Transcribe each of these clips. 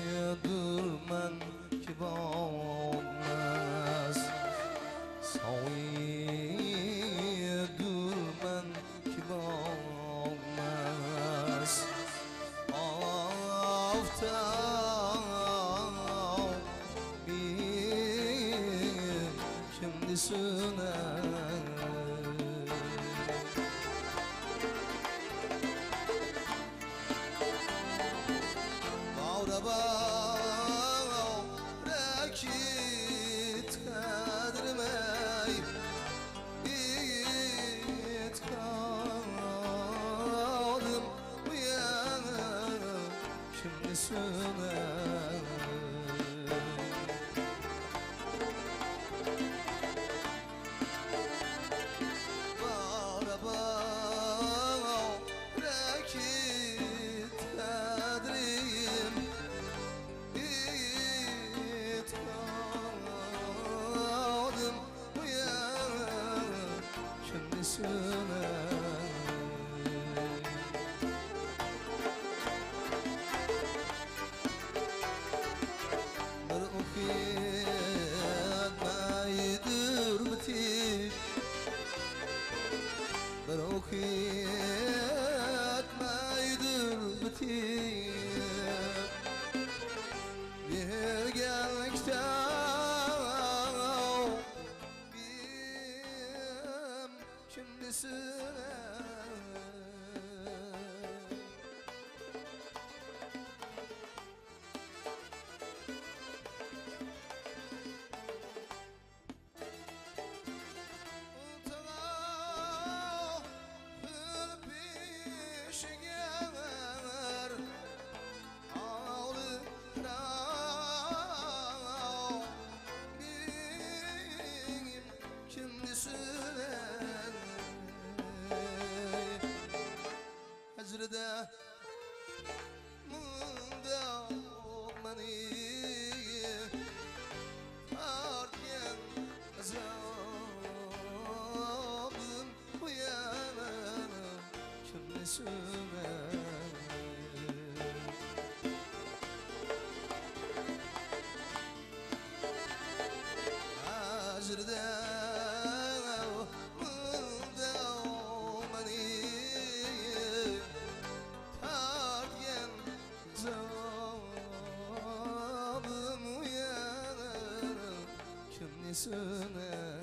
Soyadurman ki bo'lmas, soyadurman ki bo'lmas. Oftob bir kimni sunar, rakit kadrimay it kaldım bu yana şimdi söner. Araba rakit kadrim bu yana şimdi söner. Bir okuyatmaydır bitir, bir okuyatmaydır bitir. Bir gelmekten bir kimdisine Hacrıda munda olmanı artgen azabım bu yana kimni söner. Hacrıda söner.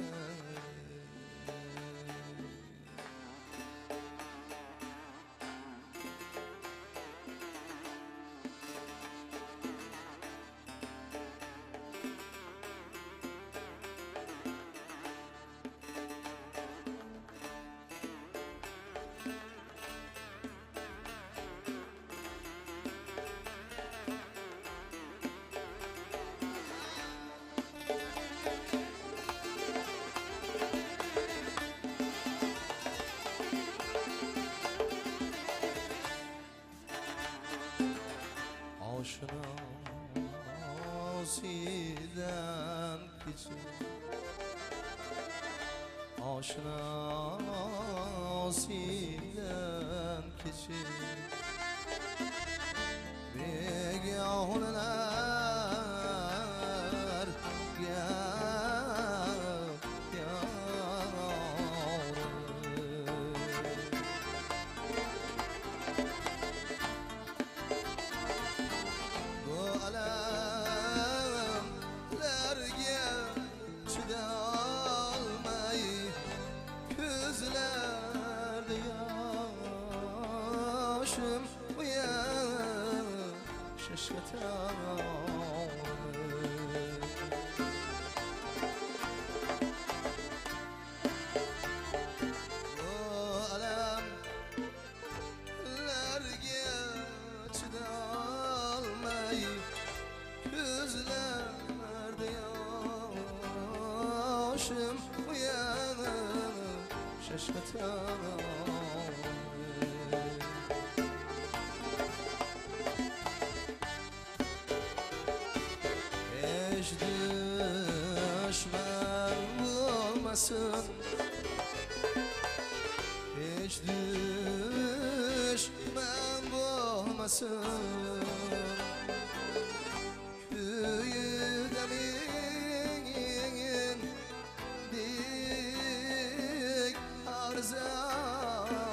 Aşinasiden küçük, aşinasiden küçük begahlar gel Başım uyan şaşkatan Başım uyanır şaşkatan Hiç düşman bulmasın Hiç düşman bulmasın Köyüdemin dik arzanı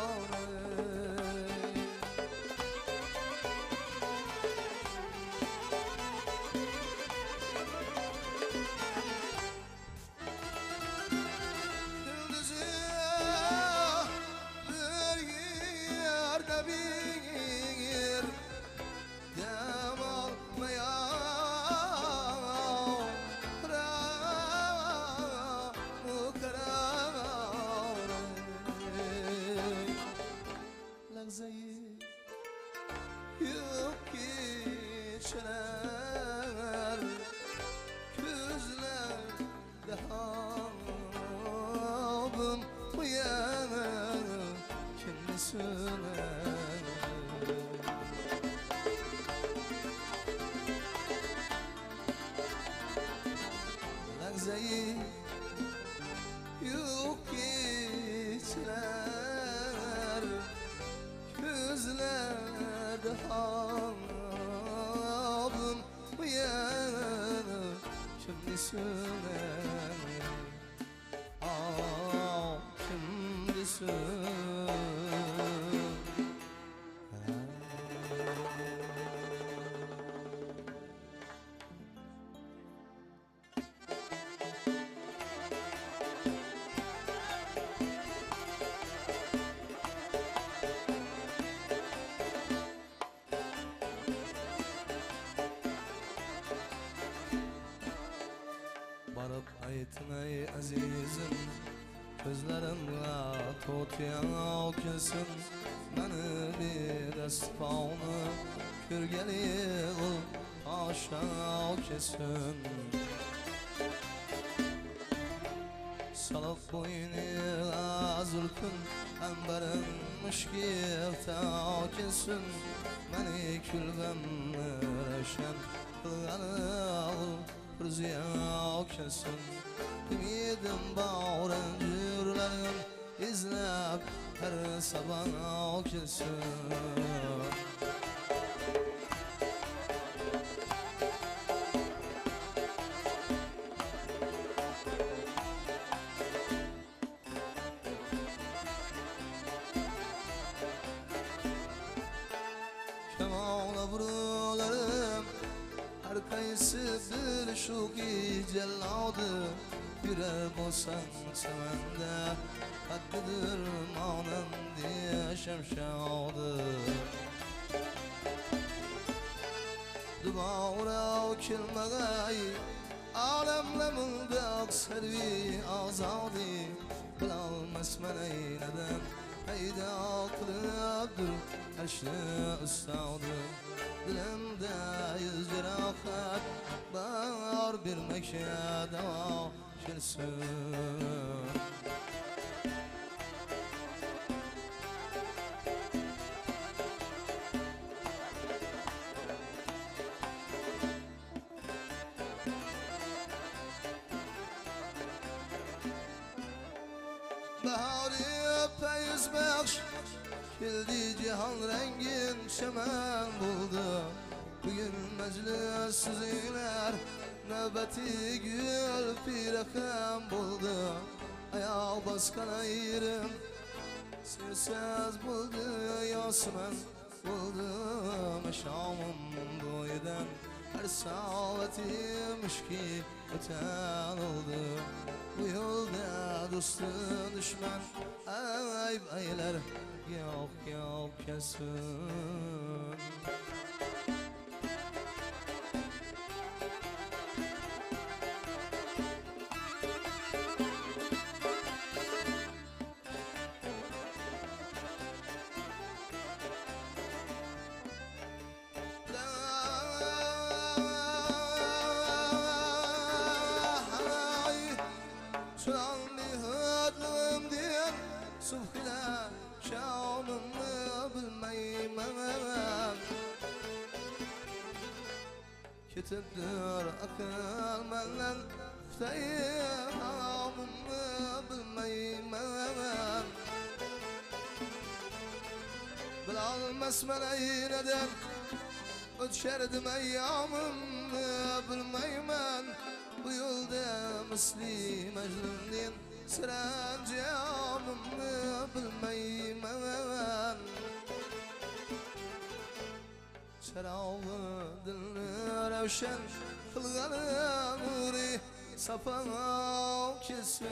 Gündüzü bir yerde bir dem almayan Ramı kararı Lagzayı yok geçer Küzlerde habım uyanır kendisine Lagzayı yok geçer Küzlerde habım uyanır kendisine kendisine Barıp aytmay azizim Gözlerimle tutyan kesin Meni bir esfağını Kürgeli aşağı kesin Salıp boynu zülkün Emberin müşkifte kesin Meni külgemni reşen Kılganı Rüzgar kesin Ümidim bağıran cürlerim izlep her sabah kesin Kemana buralarım Her kayısı bir şuki celladı Birer bosan semende Kaddidir manem diye şemşadı Duvara kilmagay Alemle mıldı akservi azadi Bilalmez men eyleden Heyda kılıbdır her şey üstadı Dilimde yüz cerahat Bağır bir mekşede şilsin Bahari peyiz bekş Kildi cihan rengin şemen buldu Bugün meclis sizinler Nöbeti gül pirekem buldu Ayağı baskan ayırım Sirsiz buldu Yasmen buldu Meşamım boydan Her saatim ki öten oldu Bu yolda dostu düşman Ayıp eyler Yok yok kes kesin. Subhila şanımı bilmeymen, kitipdir akıl menden Feyhamımı bilmeymen. Bilalmez neden ötşerdim eyyamımı bilmeymen. Bu yolda misli mecnun'nin sırancamımı bilmeymen. Çarağı dilini revşen kılganı nuri safana kesin.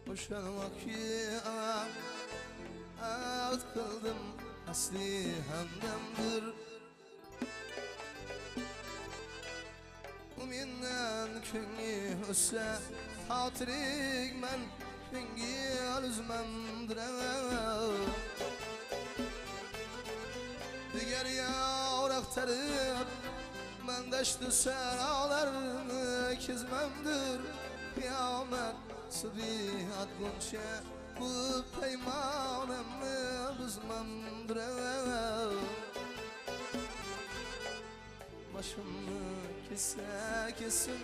Boşanmak ki ağıt kıldım asli hamdemdir. Uminden küngi üsse hatirik men küngi alüzmemdir. Diger yavrak tarıp men deştü seralarını kizmemdir. Kıyamet Sıbihat gunşe bu peymanımı buzmamdır. Başımı kesse kesin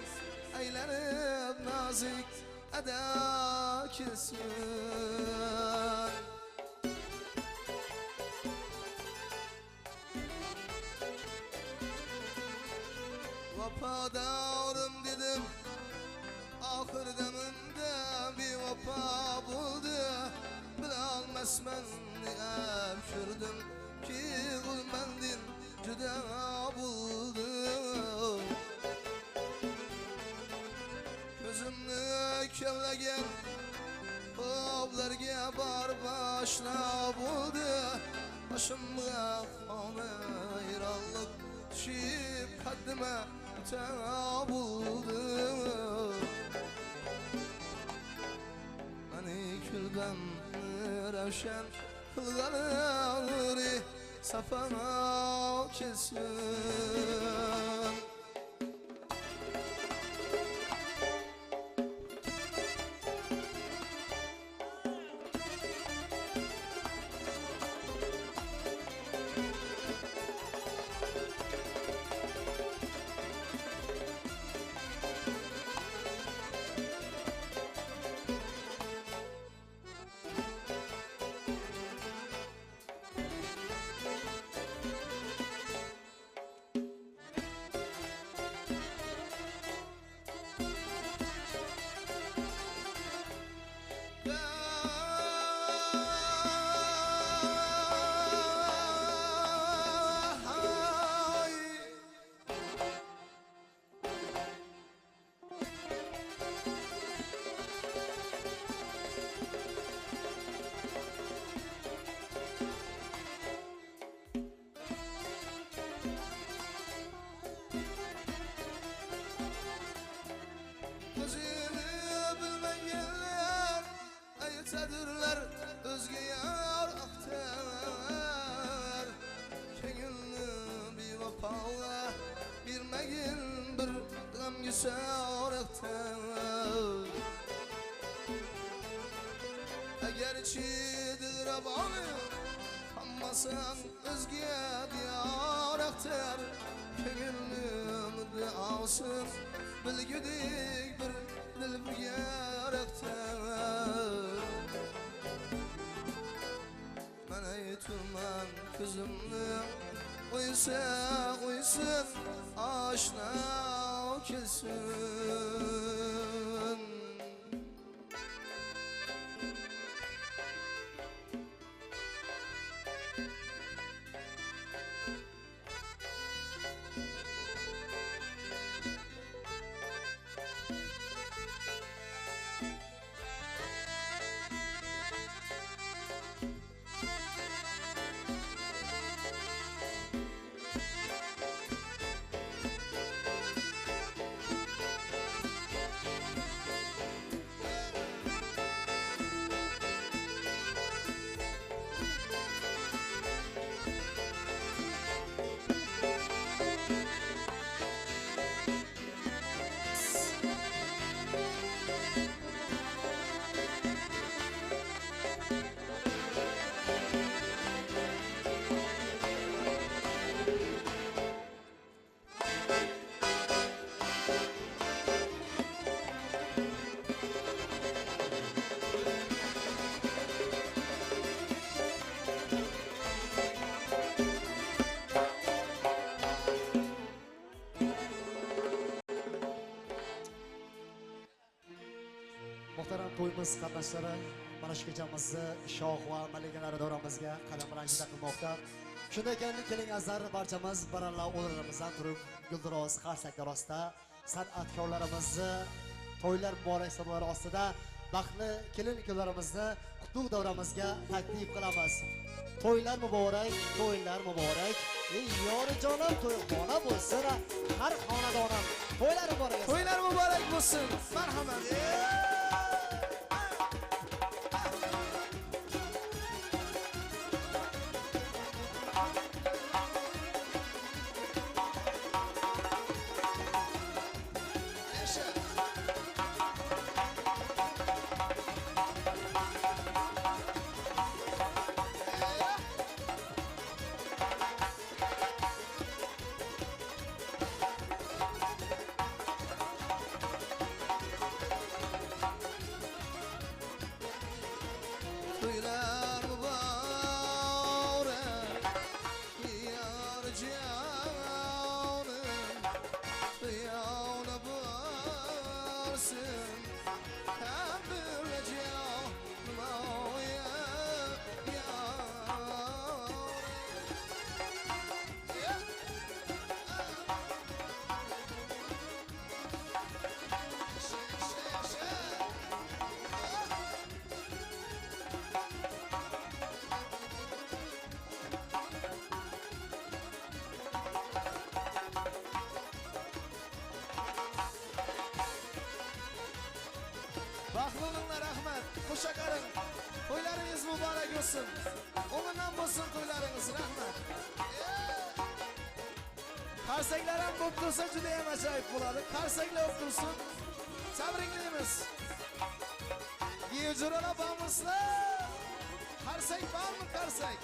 eylenip nazik eda kesin. Vafadarım dedim ahir deminde bir vafa buldu. Bilalmez men emşirdim ki kul mendin cüda buldu. Gözümni kevlegen oblarga bar başla buldu. Başımga hayranlık düşüp kaddime ta buldu. Külben revşen kılganı nuri safana kesin. Ayıtadırlar özge yar aktar. Kengilni bir vapağa birmegin bir gam güsar aktar. Egerçi dilrabanı kanmasan özge diyar aktar. Kengilni mutlu alsın bilgüdik bir dil bir aktar. turman gözümni Uysun aşna kelsin Muhtaram to'yimiz qatnashchilari mana shu kechamizni shoh va malikalari davramizga qadam ranjida qilmoqda. Shunday ekan, keling azar barchamiz baralla o'rnimizdan turib, guldiroz qarsaklar ostida san'atkorlarimizni to'ylar muborak sabablar ostida baxtli kelin-kuyovlarimizni qutlug' davramizga taklif qilamiz. To'ylar muborak, to'ylar muborak. Ey yorijonim to'yxona bo'lsin, har xonadonim to'ylar muborak. To'ylar muborak bo'lsin. Marhamat. To'ylar muborak, yar jonim, to'yona bo'lsin, hamma jonim oya Baxtli bo'linglar, rahmat. Qo'sha qaring. To'ylaringiz muborak bo'lsin. O'g'indan bo'lsin to'ylaringiz, rahmat. Qarsaklar ham bo'lib tursa juda ham ajoyib bo'ladi. Qarsaklar bo'lib tursin. Tabriklaymiz. Yevjurala bormisizlar? Qarsak bormi, qarsak?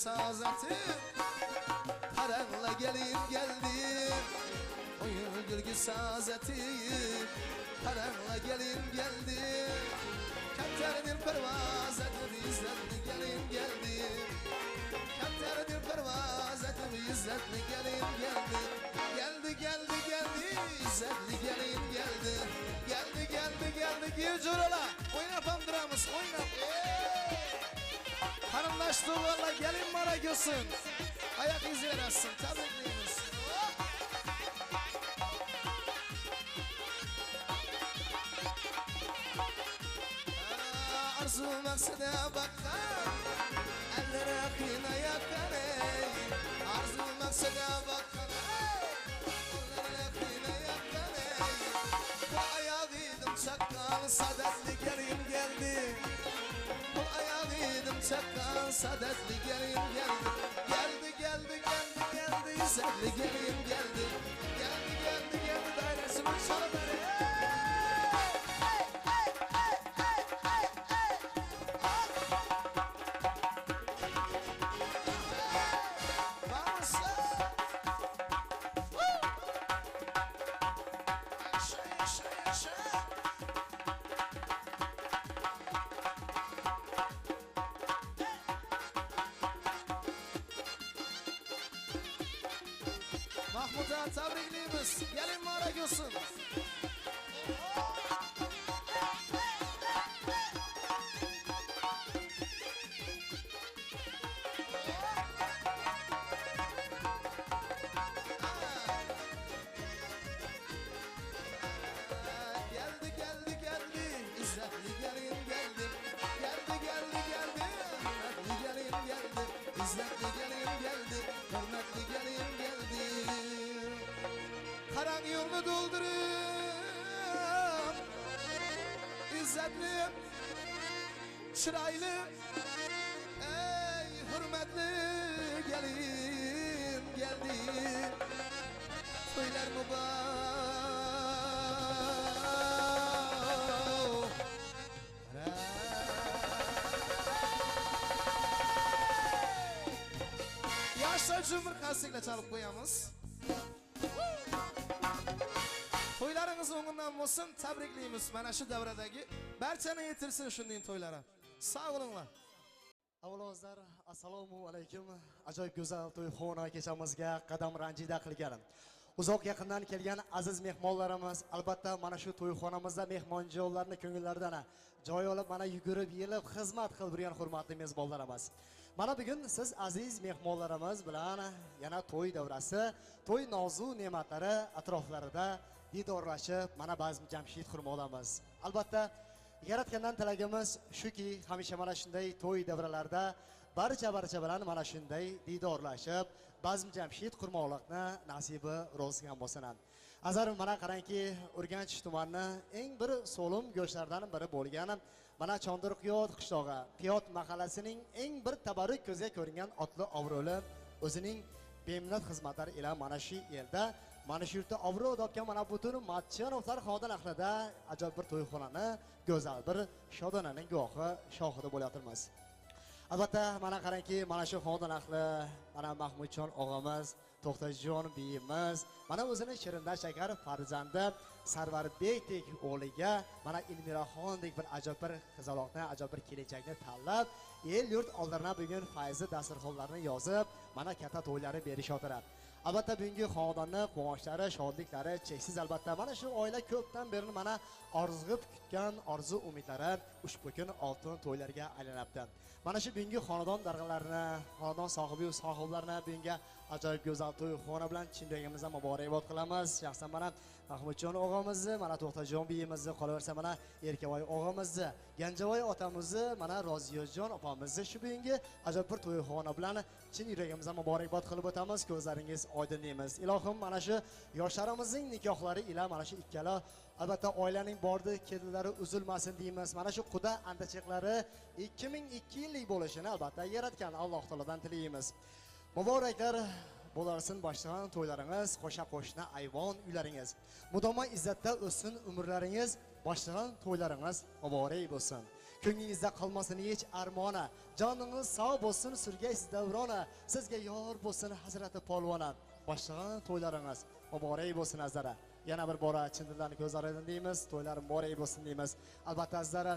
Sazatı Karanla gelin geldi Oyun gülgü sazatı Karanla gelin geldi Kapterdir pervaz etib izzetli gelin geldi Kapterdir pervaz etib izzetli gelin geldi Geldi geldi geldi izzetli gelin geldi Geldi geldi geldi Giyucurala Oynap hamdıramız oynap Hanımdaş tuğlarla gelin bana görsün Ayak izi verasın tabrikleyiniz Arzu maksada bakan Ellere akına yakan Arzu maksada bakan Ellere akına yakan Bu ayağıydım çakal Sadetli gelin geldi çakkan sadetli gelin geldi. Geldi geldi geldi geldi İzzetli gelin geldi. Geldi geldi geldi dairesini çalıveri. Mahmut'a tebrikliyimiz. Gelin mübarek olsun. Geldi geldi geldi İzzetli gelin geldi. Geldi geldi geldi hürmetli gelin geldi. İzzetli gelin geldi. Hürmetli gelin geldi. Karan yolunu doldurup İzzetli çıraylı ey hürmetli gelin geldi. Toylar Yaşlar cumhur kasıyla çalıp koyamız. Toylarınız onundan olsun, tebrikliyimiz. Mana şu davradagi barchani yetirsin shunday toylara. Sağ olunlar. Avlozlar, assalomu alaykum. Ajoyib go'zal to'yxona kechamizga qadam ranjida qilgan. Uzoq yaqindan kelgan aziz mehmonlarimiz, albatta mana shu to'yxonamizda mehmonjonlarning ko'ngillaridan joy olib, mana yugurib, yelib xizmat qilib yurgan hurmatli mezbonlarimiz. Mana bugun siz aziz mehmonlarimiz bilan yana to'y davrasi, to'y nozu ne'matlari atroflarida didorlashib, mana Bazm Jamshid qurmoqdamiz. Albatta yaratgandan tilagimiz shuki, hamisha mana shunday to'y davralarida barcha bilan mana shunday didorlashib, Bazm Jamshid qurmoqlikni nasibi ro'zigan bo'lsin. Azar mana qarangki, Urganch tumani eng bir so'lim go'shtlaridan biri bo'lgan mana Chondirqiyot qishlog'i, Piyot mahallasining eng bir tabarruk ko'zga ko'ringan otli Ovroli o'zining beminat xizmatlari ila mana shu yerda, mana shu yerda obro' topgan mana butun Matchanovlar xodin ahlida ajoyib bir to'yxonani, go'zal bir shodonaning guvohi, shohidi bo'layotirmiz. Albatta mana qarangki, mana shu xodin ahli, mana Mahmudjon og'amiz, To'xtajon biyimiz, mana o'zining Shirinlar shakar farzandi Sarvarbekdek o'g'liga mana Ilmiraxondek bir ajoyib bir qizaloqni, ajoyib bir kelajakni tanlab, el yurt oldilarına bugun fayzi dasturxonlarini yozib, mana katta to'ylari berishotirar. Albatta bugungi xonadonni quvonchlari, shodliklari cheksiz albatta. Mana shu oila ko'pdan beri mana orzu kutgan orzu umidlari ushbu kun oltin to'ylarga aylanibdi. Mana shu bugungi xonadon darg'alarini, xonadon sohibi va sohiblarini bugungi ajoyib go'zal to'yxona bilan chin yuragimizdan muborakbod qilamiz. Shaxsan mana Mahmudjon og'amizni, mana To'xtajon biyimizni, qolaversa mana Erkavoy og'amizni, Ganjavoy otamizni, mana Roziyojon opamizni shu bugungi ajoyib bir to'yxona bilan chin yuragimizdan muborakbod qilib o'tamiz. Ko'zlaringiz oydin deymiz. Ilohim mana shu yoshlarimizning nikohlari ila mana shu ikkala albatta oilaning bordi kedilari uzilmasin deymiz. Mana shu quda andachiqlari 2002 yillik bo'lishini albatta yaratgan Alloh taolodan tilaymiz. Muboraklar bo'larsin boshlagan to'ylaringiz, qo'shna ayvon uylaringiz. Mudoma izzatda o'ssin umrlaringiz, boshlagan to'ylaringiz muborak bo'lsin. Ko'nglingizda qolmasin hech armona, joningiz sog' bo'lsin surgaysiz davrona, sizga yor bo'lsin hazrati polvona. Boshlagan to'ylaringiz muborak bo'lsin azara. Yana bir bora chin dildan ko'zlaringizdan deymiz, to'ylar muborak bo'lsin deymiz. Albatta azara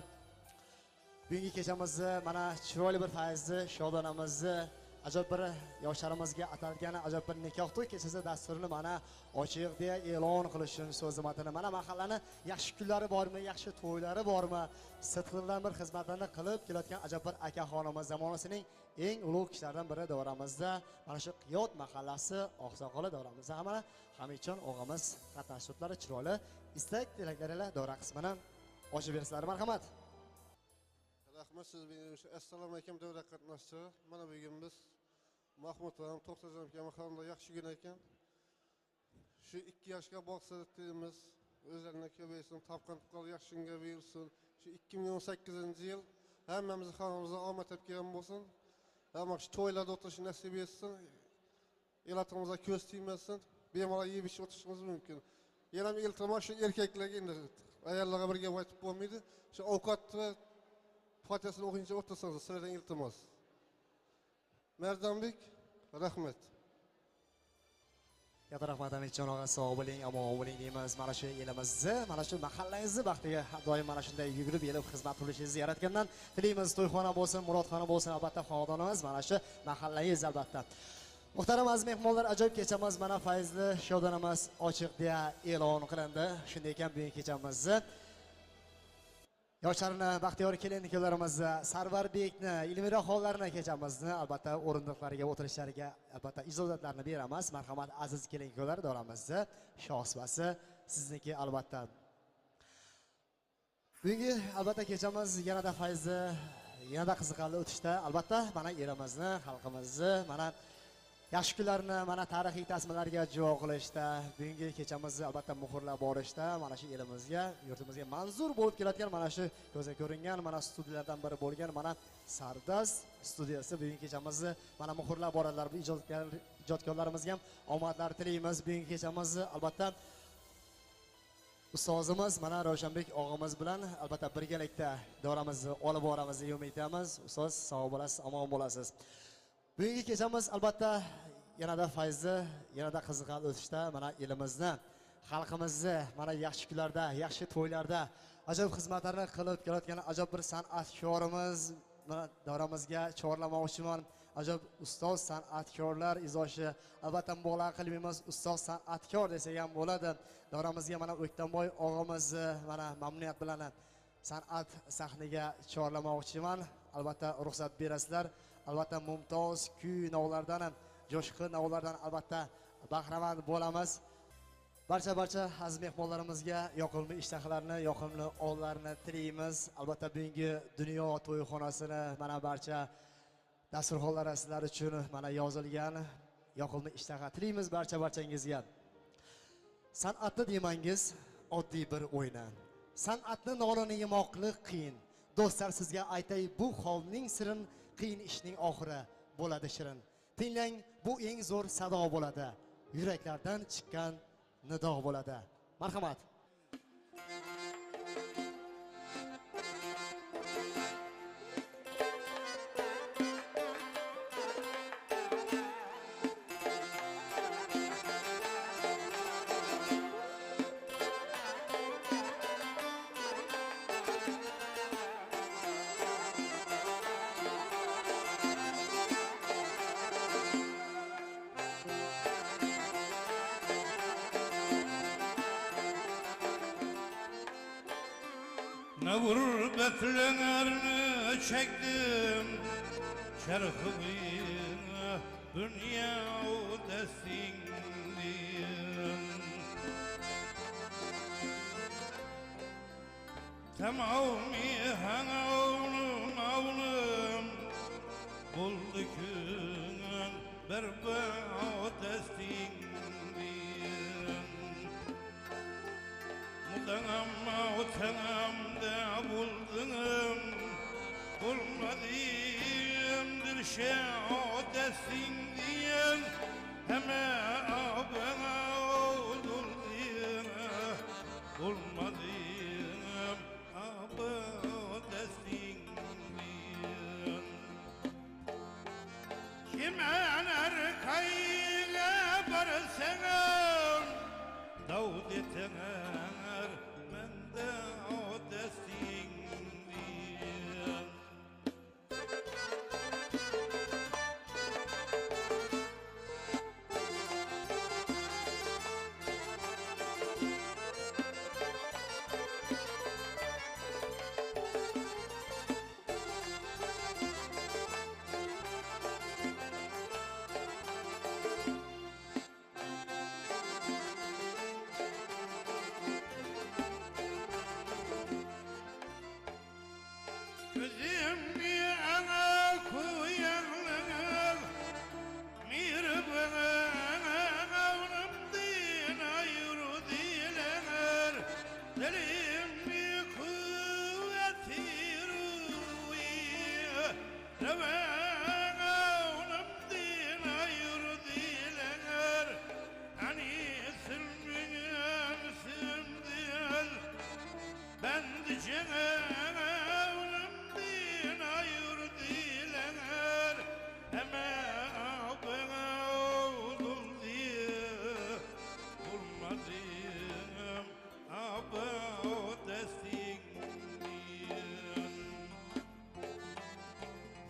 bugungi kechamizni mana chiroyli bir fayzli shodonamizni ajoyib bir yoshlarimizga atalgan ajoyib bir nikoh to'y kechasi dasturini mana ochiq deya e'lon qilishning so'zi matini. Mana mahallani yaxshi kunlari bormi, yaxshi to'ylari bormi, sidqidildan bir xizmatlarni qilib kelayotgan ajoyib bir akaxonimiz zamonasining eng ulug' kishilaridan biri davramizda mana shu Qiyot mahallasi oqsoqoli davramizda mana Hamidjon og'amiz qatnashuvlari chiroyli istak tilaklari bilan davra qismini ochib bersizlar. Marhamat. Rahmat siz benim. Assalomu alaykum davra qatnashchi. Mana bugun biz Mahmud ham To'xtajon akaxonda yaxshi kun ekan. Shu 2 yoshga boqsa deymiz. O'zlarini ko'paysin, topqan qol yaxshinga buyursin. Shu 2018-yil Hammamizni xonimizga omad olib kelgan bo'lsin. Hamma shu to'ylarda o'tirish nasib etsin. Elatimizga ko'z tegmasin. Bemalol yeb ichib o'tirishimiz mumkin. Yana iltimos shu erkaklarga endi ayollarga birga aytib bo'lmaydi. Shu ovqatni Fatihasini o'qiyincha o'tirsangiz sizlardan iltimos. Mardonbek, rahmat. Katta rahmat Amitjon og'a, sog' bo'ling, omon bo'ling deymiz. Mana shu elimizni, mana shu mahallangizni baxtiga doim mana shunday yugurib elib xizmat qilishingizni yaratgandan tilaymiz. To'yxona bo'lsin, murodxona bo'lsin, albatta xonadonimiz mana shu mahallangiz albatta. Muhtaram aziz mehmonlar, ajoyib kechamiz mana fayzli shodonamiz ochiq deya e'lon qilindi. Shunday ekan bugun kechamizni yoshlarni baxtiyor kelin-kuyovlarimizni, Sarvarbekni, ilmiy hollarini kechamizni albatta o'rindiqlariga o'tirishlariga albatta ijozatlarni beramiz. Marhamat aziz kelin-kuyovlar, doramizni shohsuvasi sizniki albatta. Bugungi albatta kechamiz yanada fayzli, yanada qiziqarli o'tishda albatta mana elimizni, xalqimizni mana yaxshi kunlarni mana tarixiy tasmalarga jo qilishda, bugungi kechamizni albatta muhrlab borishda, mana shu elimizga, yurtimizga manzur bo'lib kelayotgan mana shu ko'zga ko'ringan mana studiyalardan biri bo'lgan mana Sardas studiyasi bugungi kechamizni mana muhrlab boradilar. Bu ijodkorlarimizga ham omadlar tilaymiz. Bugungi kechamizni albatta ustozimiz mana Ravshanbek og'amiz bilan albatta birgalikda davramizni olib boramiz deb umid etamiz. Ustoz sog' bo'lasiz, omon bo'lasiz. Bugungi kechamiz albatta yanada fayzli, yanada qiziqarli o'tishda mana elimizni, xalqimizni mana yaxshi kunlarda, yaxshi to'ylarda ajoyib xizmatlarni qilib kelayotgan ajoyib bir san'atkorimiz mana davramizga chorlamoqchiman. Ajoyib ustoz san'atkorlar izoshi albatta mubolag'a qilmaymiz, ustoz san'atkor desak ham bo'ladi. Davramizga mana O'ktamboy og'amizni mana mamnuniyat bilan san'at sahniga chorlamoqchiman. Albatta ruxsat berasizlar. Albatta mumtoz kuy navlardan ham, jo'shqin navlardan albatta bahramand bo'lamiz. Barcha aziz mehmonlarimizga yoqimli ishtahalarni, yoqimli onlarni tilaymiz. Albatta bugungi dunyo to'yxonasini mana barcha dasturxonlar sizlar uchun mana yozilgan yoqimli ishtaha tilaymiz barchangizga. San'atni demangiz oddiy bir o'yna. San'atni nonini yemoqlik qiyin. Do'stlar sizga aytay bu holning sirin, qiyin ishning oxiri bo'ladi shirin. Tinglang, bu eng zo'r sado bo'ladi. Yuraklardan chiqqan nido bo'ladi. Marhamat. Ne gurbetlerini çektim çarhımına dünya desindim. Tamami hanavlum buldu künün berbat desindim. Mudanamma utanamda buldum bulmadım dilşat etsin diyen hemen abana oldum bulmadım abad etsin diyen kimen arkayla barsan davud etener mende o destin diyen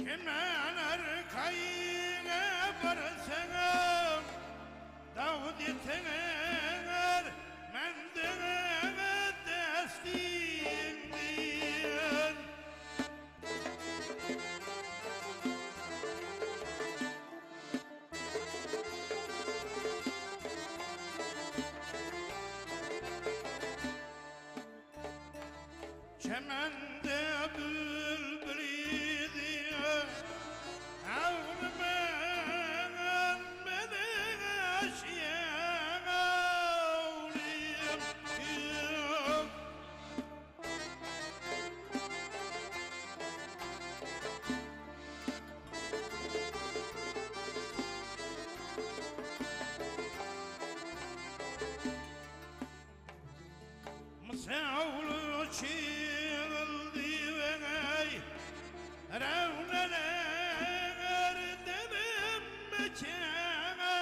Kimen arkayına barsanım Davud yetener mendene destindir Çemende bülbül idi Avrumen beni aşyağılayım Mısavlu çığıldı ve Ravneler dedim mekanım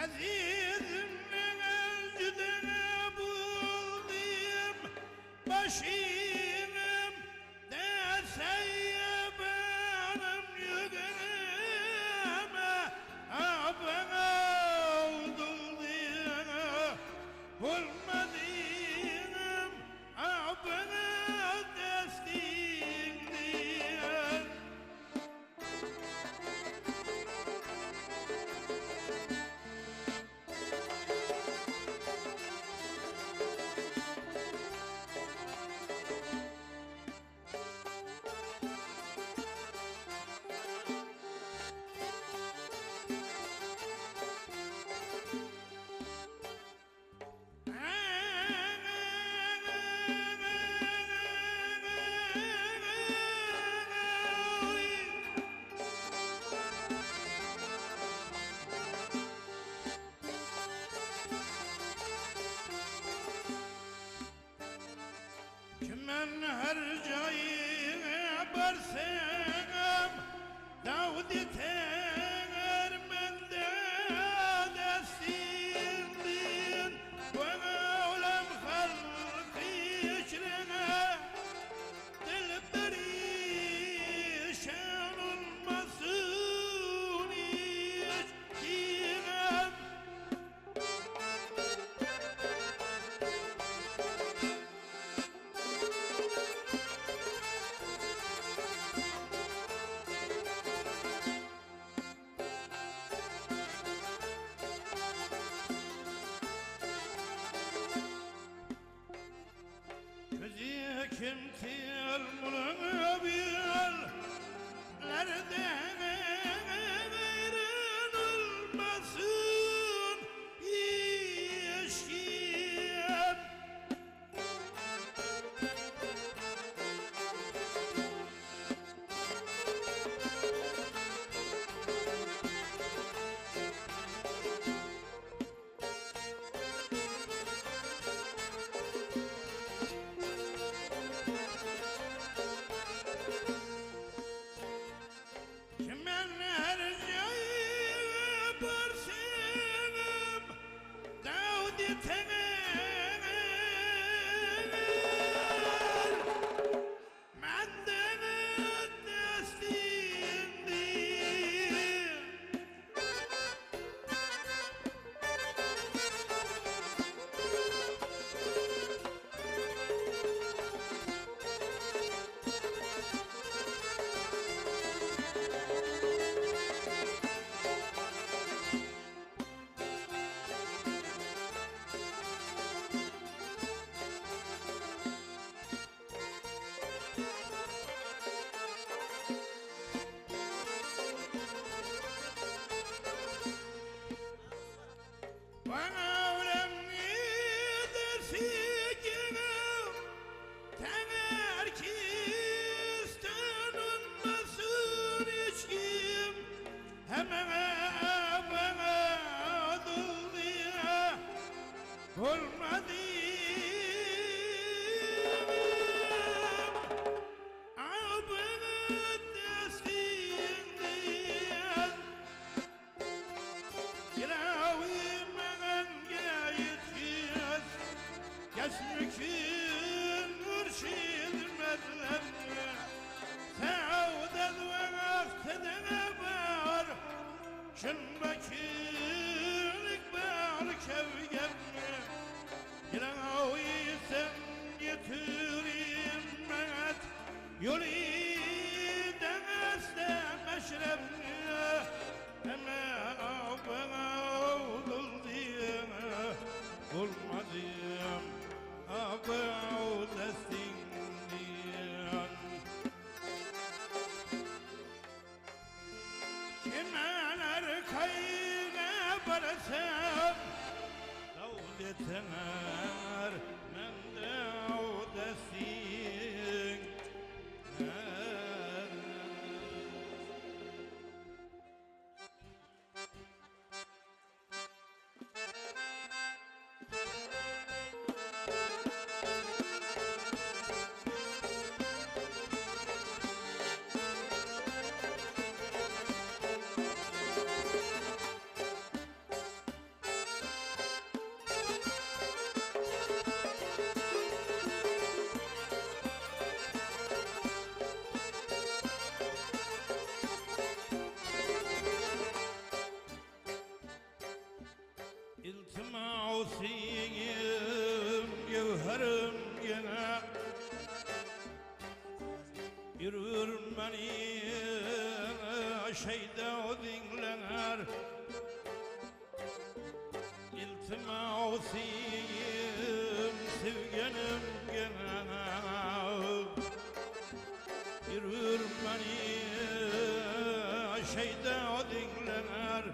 Azizimle cüdene buldum başım deseye benim yüreğime abone oldum bulmadım abone destindir Kimen her cayına barsam Davud yeter mende destindir Bana olam halkı içrine Dil perişan olmasın hiç dinem Gözü kim til mulunu bil Nereden ayrılmasın işim Kimen her cayı barsınım Davud yetener menden destindir olmadı Geçmişin mürşid medlemle Sevdel ve aktedene var Şınbakilik var kevgemle Yırağı sen getireyim met Yolu deneste meşremle Eme bana oldul diye olmadım About the thing Kemer kayna barasam Davletener men davdesin İltimasiyim gevherim gene Yürür beni şeyde o dinler İltimasiyim sevgenim gene Yürür beni şeyde o dinler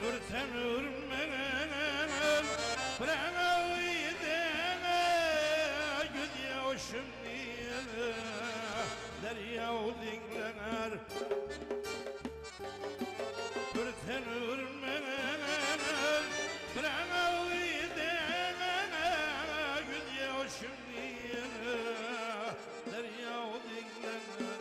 Ürten ürmenen Bırağı yedene Göz yaşım diye Derya dinlener Ürten ürmenen Bırağı yedene Göz yaşım diye Derya dinlener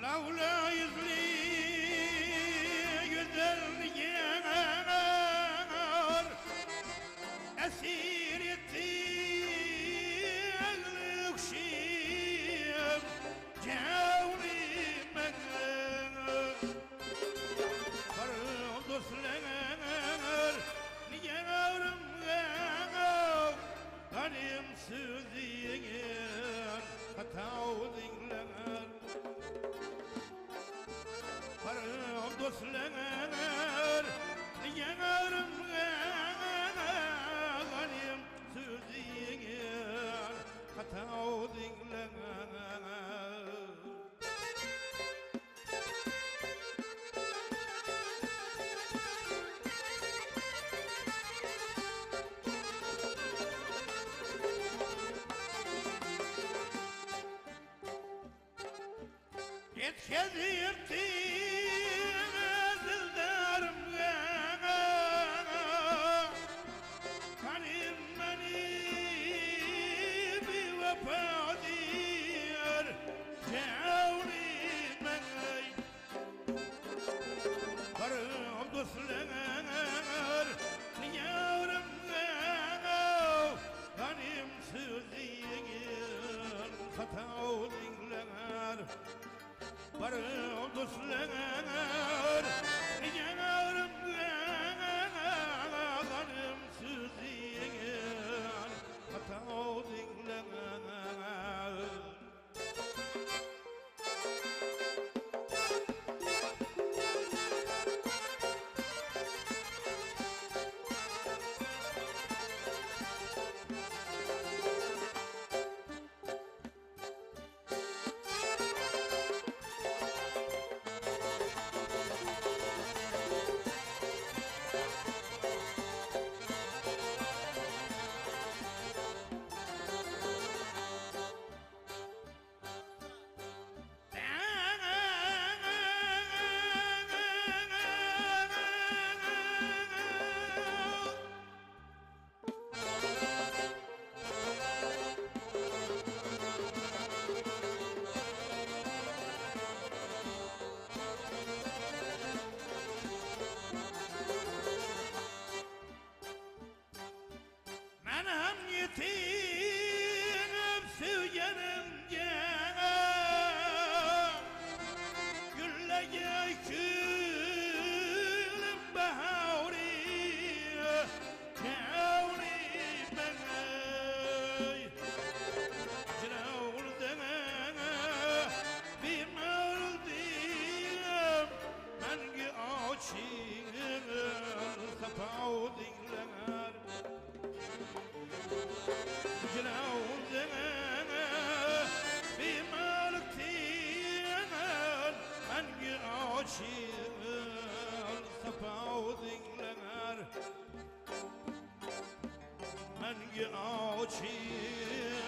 Lavla yüzlü güzel yanar Esir etti ağlık şiim Cavrimen Karım dostlar Niye ağrım Kanim sözüyen Hatav dinler Karım dostlar Yanarım Ganim sözüyen Hatav dinler Yetkezi dildarım Kanim beni bir vefa diyor Cavri beni Karım dostlar Yavrum Kanim sözüyen Hatav dinler Barım dostlar Yanarım Kanım sözüyen Hatav dinler كل بهوري كوني بناي جراول دنا بمرديم من قاعدشي خفاودي لنار جراول دنا شيل صفاودي لنار من يقعد شيل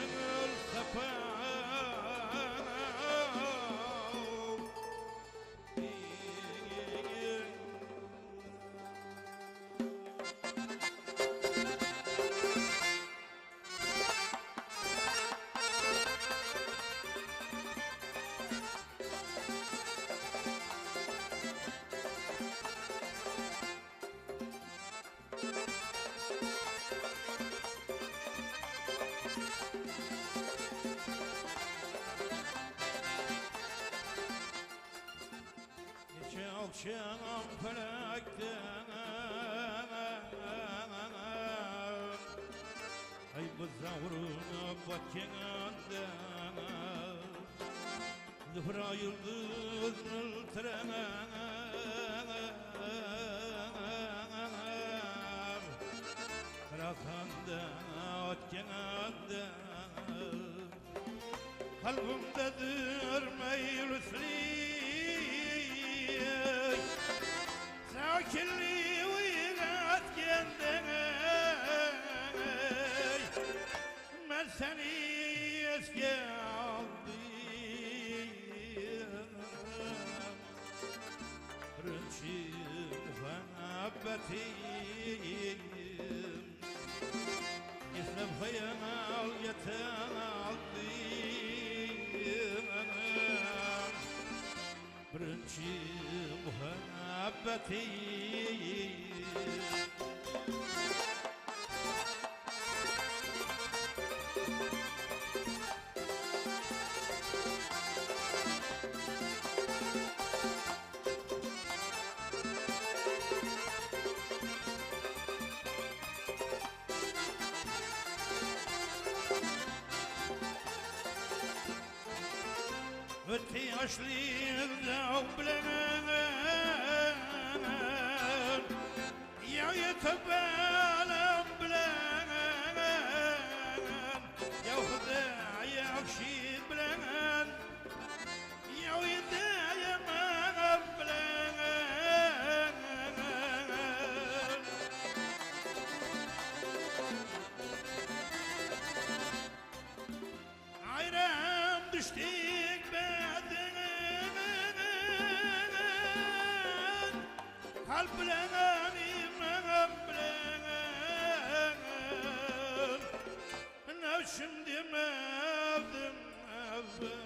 شام فلكتنا أي بالزورنا بكينا ذفرا يلدز نلترنا رخندنا وكينا قلبم ددر ميل ساكلي ويغات كندني مرسني اسكالدي رمشي مخنبتي اسلم خيال يتنالدي برمشي محبتي وتي أشلي ذوبلنا يا يتبالم بلان يا خداع يا عشيد بلان يا ودايا ما بلان عيرام دشتيك قلب لناني مغبلان نوشم دي مابدم أفضل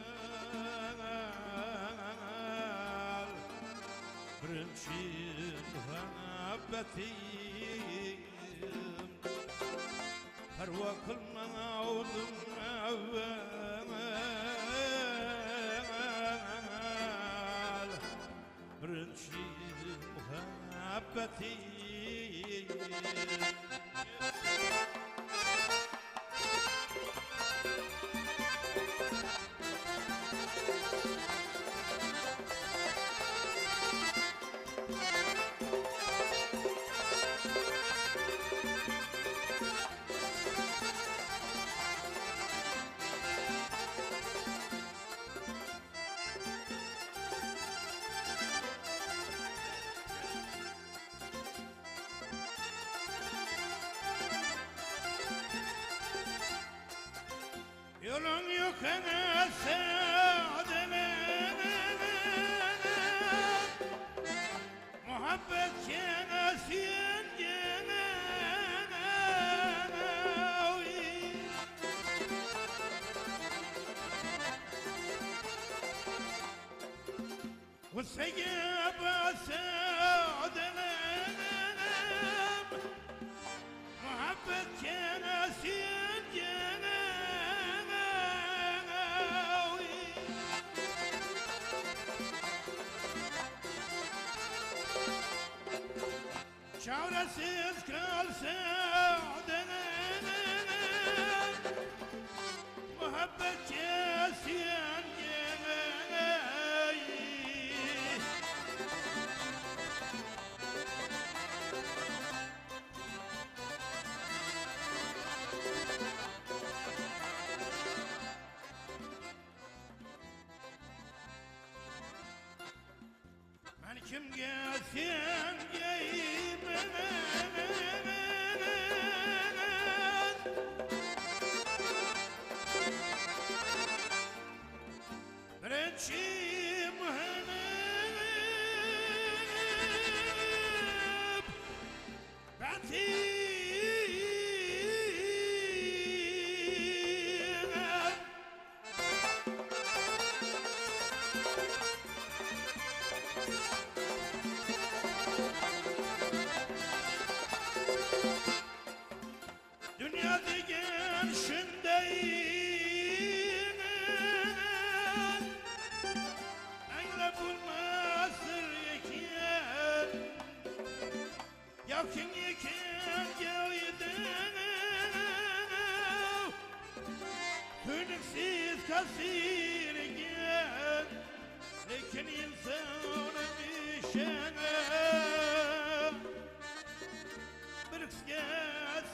برمشي هنبتي هروا كل منعودم أفضل برمشي محبتي يولون يوكنا سعدنا محبت كنا سينجنا والسيابة سعدنا محبت كنا سينجنا çaresiz kalsa muhabbet kesiyen ben kimge sen Birinci mühenip Batine Dünya degen şündeyin Anla bulmasır yeken Yakın yeken geviden Tüynüksiz kasir yeken Lekin insanın işine Birikske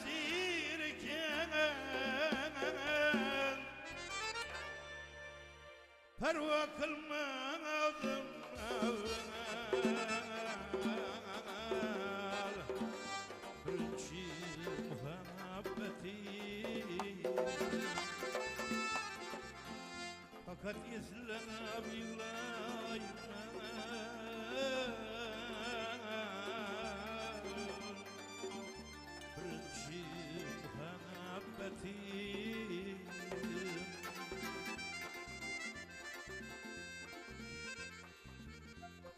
sirken Perva kılmadım Birinci muhabbeti Fakat izlenip yılayım Birinci muhabbeti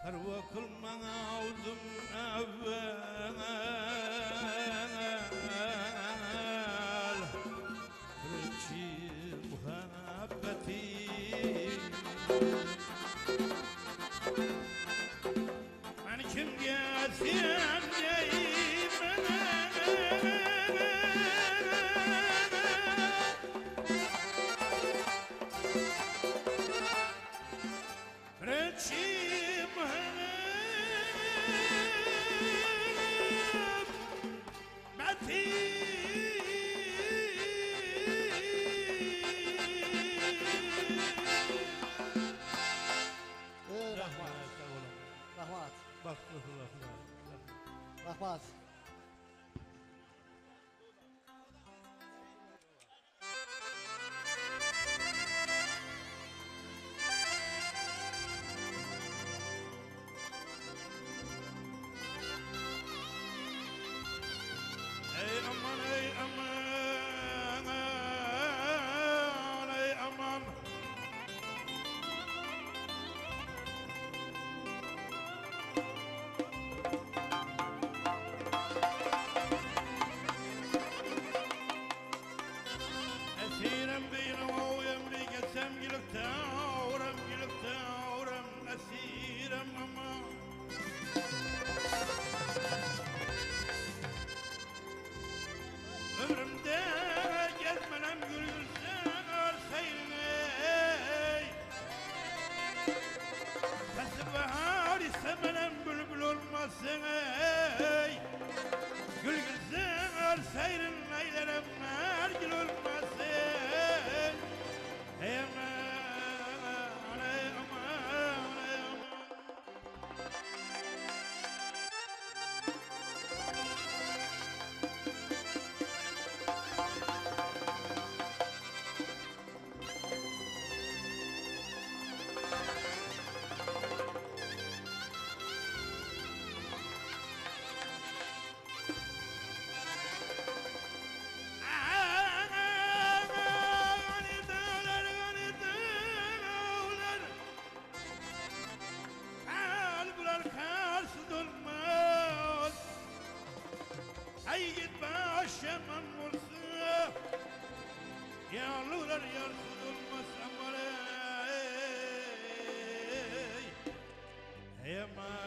Perva kılmana oldum evvel Birinci muhabbeti Ben kimge sen deyim Birinci Rahmat. Bak, Rahmat. ey aman, ey aman, ey aman. Esirim beyni o emrige sevgilikte uğram, gilikte uğram, esirim aman. Ömrümde gezmenem gülsen arsayley Sesi bahar istemenem bülbül olmasın ey Gül gülsen arsaylın aylarım mergül olmasın Ey aman, ey aman, ey aman Ay git başımın vursa Yağlılar yarsız olmaz aman ey. 'Hey aman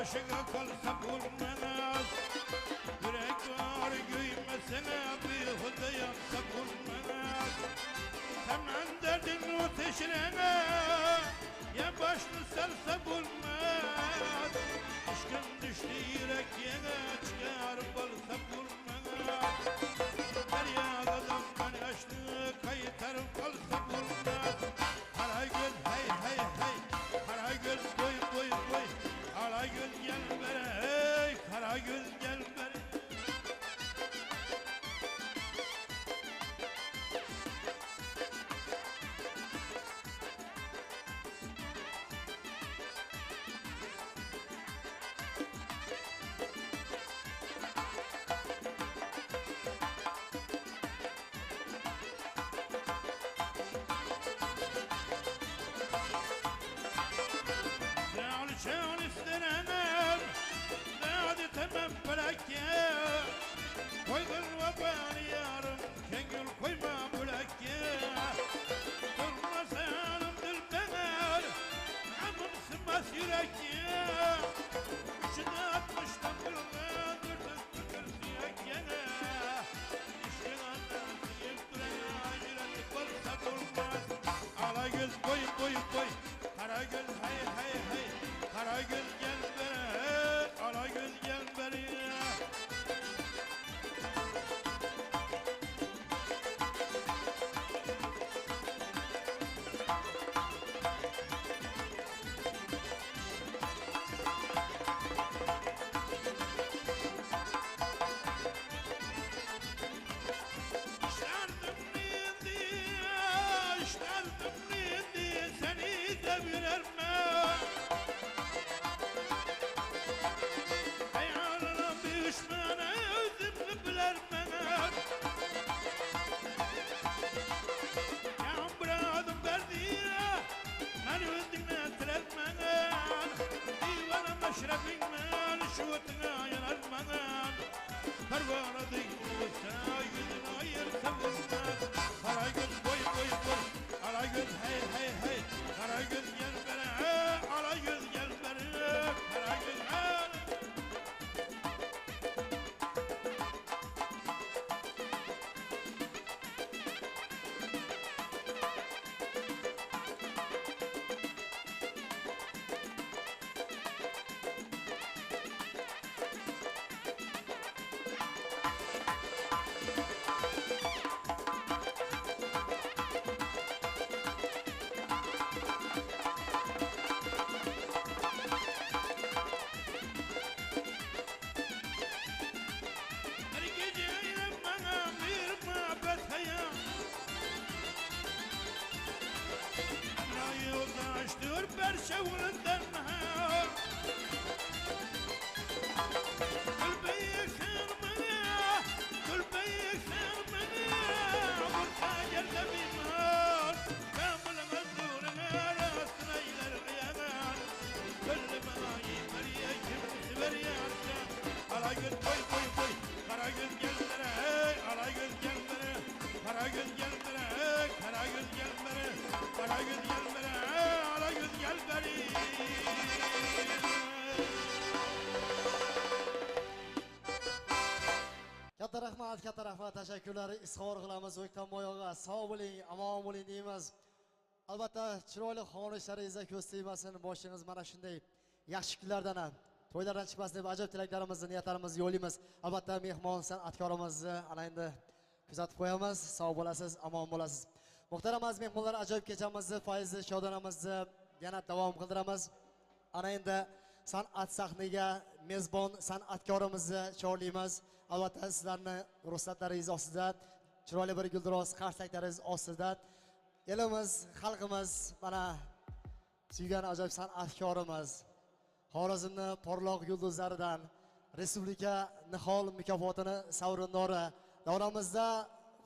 başına kalsa bulmaz. Yürek var göğmesine bir huda yapsa bulmaz. Hemen derdin ateşine ya başını sarsa bulmaz. Aşkın düştü yürek yine çıkar balsa bulmaz. Deryadadan beni açtı kayıtarım kalsa bulmaz. Karagöz hey hey hey, Karagöz boy boy boy, Karagöz gel bere hey, Karagöz gel bere. Şan istenemem, nadi temem bırakke. Koydun vabanı yarım, kengül koyma bırakke. Durma sanım dilbener, amım sınmaz yürekke. Üçüne atmıştan bulma, durduk durduk siyakkene. İşkin anlarsın, yıktırana yürelik olsa bulmaz. Ala göz boy boy boy, kara göz hay hay hay. Karagöz gel bere, Karagöz gel bere. İşlerdim neydi, işlerdim neydi, seni de bilerme. Düşmanı özümlü bilermen. Yağmuradım verdi, ben özüne tilermen. Divana meşrefingen, şuatına yanarman. Pervana dikilse, yüzünü ayırsa vurmaz. Karagöz boy boy boy, Karagöz hey hey hey. Karagöz gel bere, Karagöz gel bere. Karagöz hey. Dur perşevrinden ha. Gülbeyi kırmaya, gülbeyi kırmaya. Burta yerde bir var. Kamılın özgürüne arasına iler kıyaman. Gönlüme ayı veriye kimisi veriyarsa. Karagöz boy boy boy, Karagöz gel bere hey, Karagöz gel bere. Karagöz gel bere hey, Karagöz gel bere. Karagöz gel bere hey, Karagöz gel bere. Katta rahmat, teşekkürler izhor qilamiz. O'ktam boyog'a sog' bo'ling, omon bo'ling deymiz. Albatta, chiroyli xonishlaringizni ko'z tegmasin, boshingiz mana shunday yaxshi kunlardan ham to'ylardan chiqmasin deb ajoyib tilaklarimizni, niyatlarimizni yo'llaymiz. Albatta, mehmon san'atkorimizni ana endi kuzatib qo'yamiz. Sog' bo'lasiz, omon bo'lasiz. Muhtaram aziz mehmonlar, ajoyib kechamizni, foizli shodonamizni yana davom qildiramiz. Ana endi san'at sahniga mezbon san'atkorimizni chorlaymiz. Albatta, sizlarni ruxsatlaringiz ostida, chiroyli bir gulduros qarsaklaringiz ostida elimiz, xalqimiz, mana suygan ajoyib san'atkorimiz Xorazmni porloq yulduzlaridan Respublika Nihol mukofotini sovrindori davramizda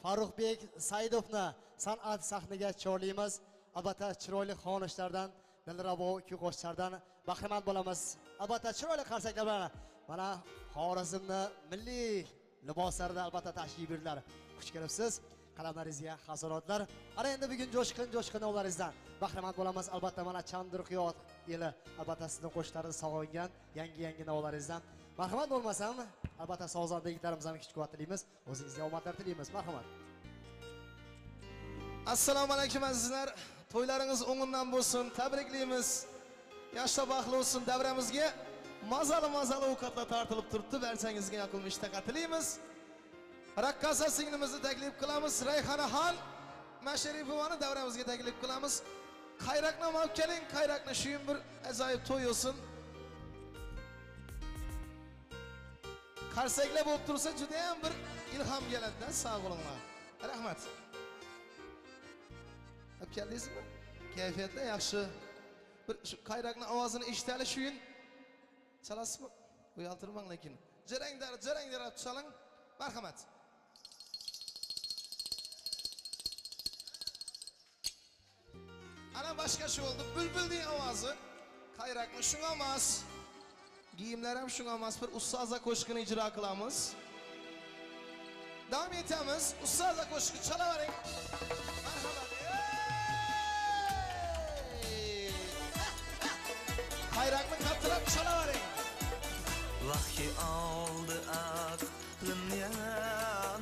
Farruxbek Saidovni san'at sahniga chorlaymiz. Albatta, chiroyli xonishlardan, dilrabo kuy-qo'shiqlardan bahramand bo'lamiz. Albatta, chiroyli qarsaklar bilan mana Xorazmni milliy liboslarida albatta tashkil etildilar. Xush kelibsiz. Qalamlaringizga hasoratlar. Ana endi bugun jo'shqin o'g'laringizdan bahramand bo'lamiz. Albatta, mana Chandirqiyot yili albatta sizning qo'shiqlaringiz sog'ingan yangi novolaringizdan marhamat bo'lmasam albatta sozanda yigitlarimizdan kuch-quvvat tilaymiz, o'zingizga omadlar tilaymiz. Marhamat. Assalomu alaykum azizlar. To'ylaringiz o'ng'undan bo'lsin. Tabriklaymiz. Yoshlar baxtli bo'lsin. Davramizga mazali ovqatlar tartilib turibdi. Barchangizga yoqimli ishtaqa tilaymiz. Raqqosa singlimizni taklif qilamiz. Rayhonaxon Masharipovani davramizga taklif qilamiz. Qayraqni olib keling. Qayraqni shu bir ajoyib to'y olsin. Qarsaklar bo'lib tursa juda ham bir ilhom keladi-da. Sog' bo'linglar. Rahmat. Olib keldingizmi? Kayfiyatda yaxshi. Bir shu qayraqning ovozini eshitali shuyin. Chalasizmi? Uyaltirmang lekin. Jarangdar chaling. Marhamat. Ana boshqa shu oldu. Bülbülning ovozi. Qayraqni shunga emas. Giyimlar ham shunga emas. Bir ustoza qo'shiqni ijro qilamiz. Davom etamiz. Ustoza qo'shiqni chalavering. Marhamat. Qayraqni qattiqroq chalavering. Vahki oldi aqlimga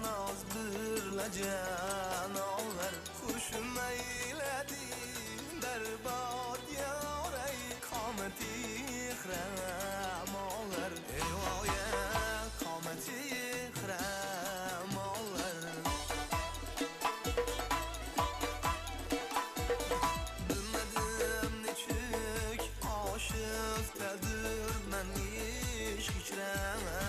noz birlajan olar xushum ayladi barbod yoray qomati xram olar evoya qomati xram olar bilmadim nechuk oshiqdadir man ish kechirama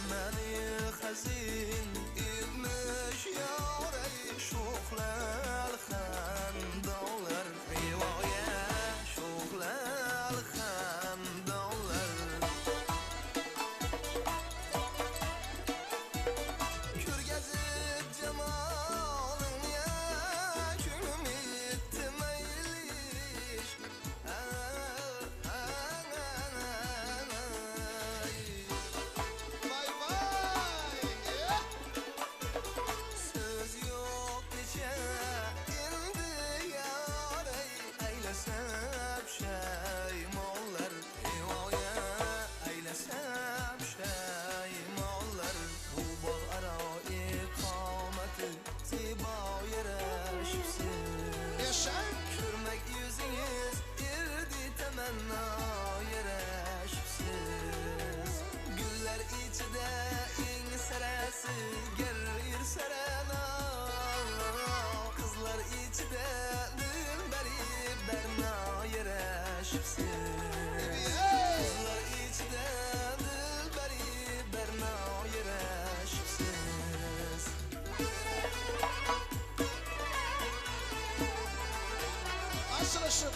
mani hazin ilmish yoray sho'xlar xandonlar rivoya sho'xlar xandonlar ko'rgazib jamolingga ko'nglim yetdi maylish Vay vay. söz yo'q necha endi yoray aylasam shaymollar rivoya aylasam shaymollar bu bog' aro iqomati zebo yarashibsiz Yashang. ko'rmak yuzingiz erdi tamanno yarashibsiz gullar ichida eng sarasi gargir sarano qizlar ichida dilbari barno yarashibsiz qizlar ichida dilbari barno yarashibsiz Açılışım.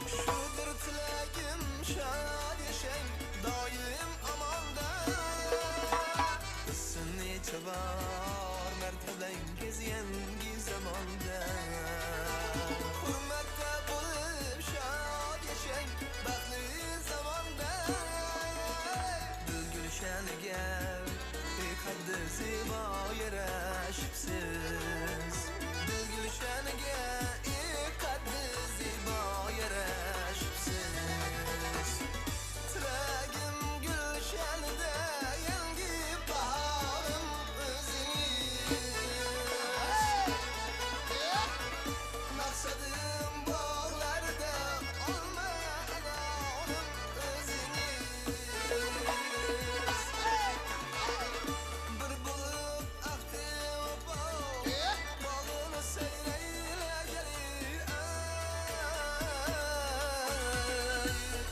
Şudur tilagim şad yaşang doim amonda Isini çabar mertebengiz yangi zamonda Hurmatda bo'lib shod yashang baxtli zamonda Gulshaniga qaddi zebo yarashibsiz Gulshaniga qaddi zebo yarashibsiz Tilagim gulshanida yangi bahorim o'zingiz Maqsadim bog'larda olma alorim o'zingiz Bir bo'lib aqtim bog'ini sayraylagali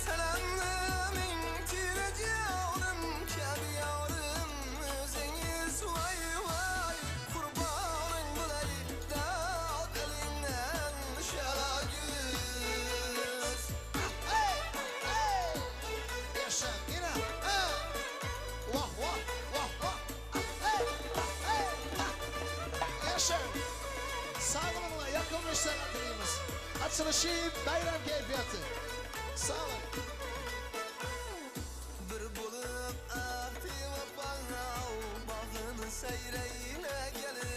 Talamni ming tirajonim kabi yorim o'zingiz Voy voy qurboning bo'lay dod elingdan shaloguz Yashang. Yine. Vah vah vah vah. Yashang. Sağ olun. Yakınmış sanatlarımız. Açılışı bayram keyfiyatı. Sağ olun. Bir bo'lib aqtim bog'ini sayraylagali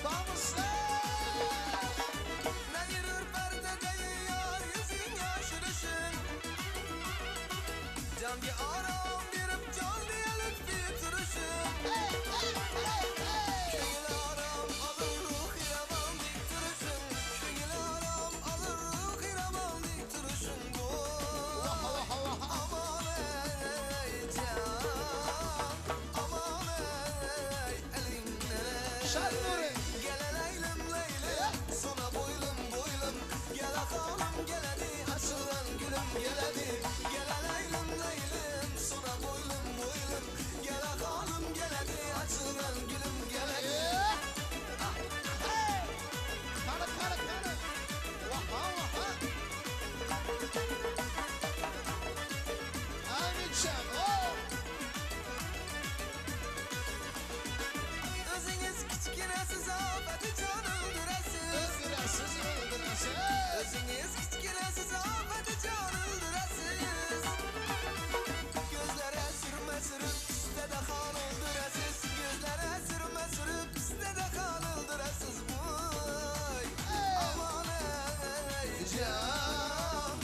Vamos! Ne yürür perdede yar yüzün yaşırışın Can bir aram verip can diye lütfi turuşun Köngül aram alır ruh yaman dik turuşun Köngül aram alır ruh yaman dik turuşun Aman ey can Aman ey elinle Şarkı Nuri. Gel leylim leylim Sana boylum boylum Gel akalım gel hadi Açılan gülüm gel hadi Gel leylim leylim Sana boylum boylum Gel akalım gel hadi Açılan gülüm gel hadi Kanı. Vaha. Amitcan. Özünüz küçükünesiz afeti can öldüresiz Öldürəsiz. Özünüz küçükünesiz afeti can öldüresiz Gözlere sürme sürüp üstte de kan öldüresiz Gözlere sürme sürüp üstte de kan öldüresiz Vay aman ey can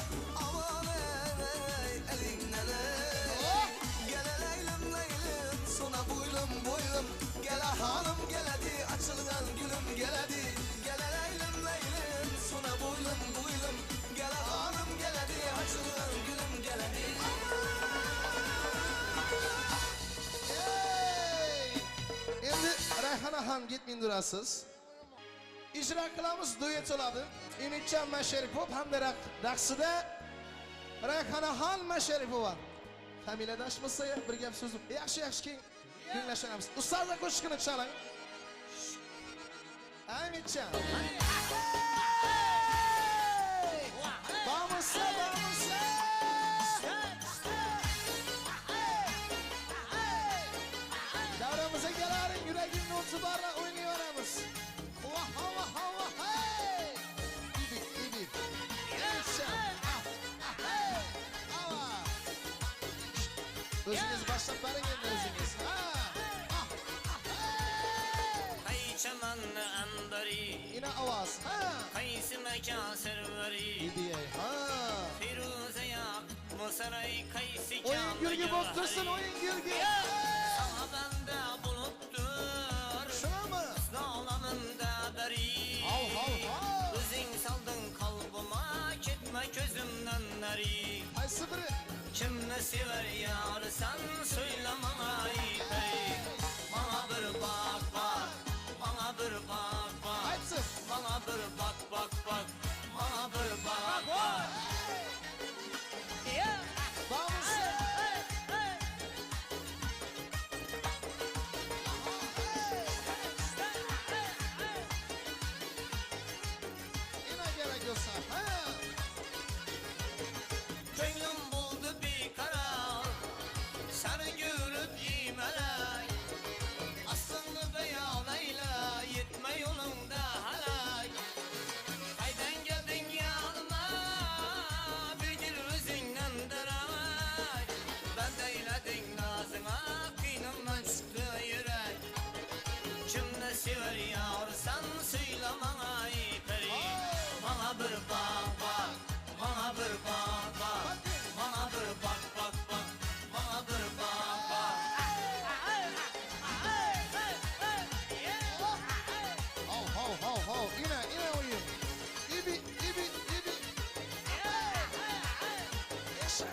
Aman ey elinden ey Gel leylim leylim sana boylum boylum Gel hanım gel hadi açılgan gülüm gel hadi Gel leylim leylim sana boylum boylum Gel hanım gel hadi açılgan gülüm gel hadi Endi Rayhana Han gitmeyin durasız. İcra kılamiz duet oladi. Ümitjon Masharipov hamda raqsida Rayhana Han Masharipova. Familiyadashmasa bir gap so'z. Yaxshi keng tinglashamiz. Ustozlar qo'shiqni chaling. Ümitjon. Vamos! Davramıza gelaring, yuraging notsi barla o'ynayveramiz. Vaha, hey! İbi. O'zingiz boshlab baring endi o'zingiz. Qaychamanni ambari Ina ovoz. qaysi makon sirvari İbi. Firuzaya musaray qaysi O'yin gurgi bo'lib tursin, o'yin gurgi. Sahabanda bulutdur Shunami? Dağlamında bari Hav. O'zing solding qalbima ketma ko'zimdan nari Qaysi biri? Kimni sever yarsan söylama aytay Bana bir bak Bana bir bak Aytsin. Bana bir bak Bana bir bak Vamos! Ina gerek yoksa. Ko'nglim buldu bir karar Seni görüp yemelek Aslını beyan eyle Yetme yolunda halak Haydan geldin yanıma Bir gir özünden derak Ben de eyledin nazına Kıynımdan çıktı yürek Kimde sever yarsan Söyle bana iperi Bana bir bak Bana bir bak Bana bir bak Bana bir bak Hav. Ina oyun. İbi. Yaşa.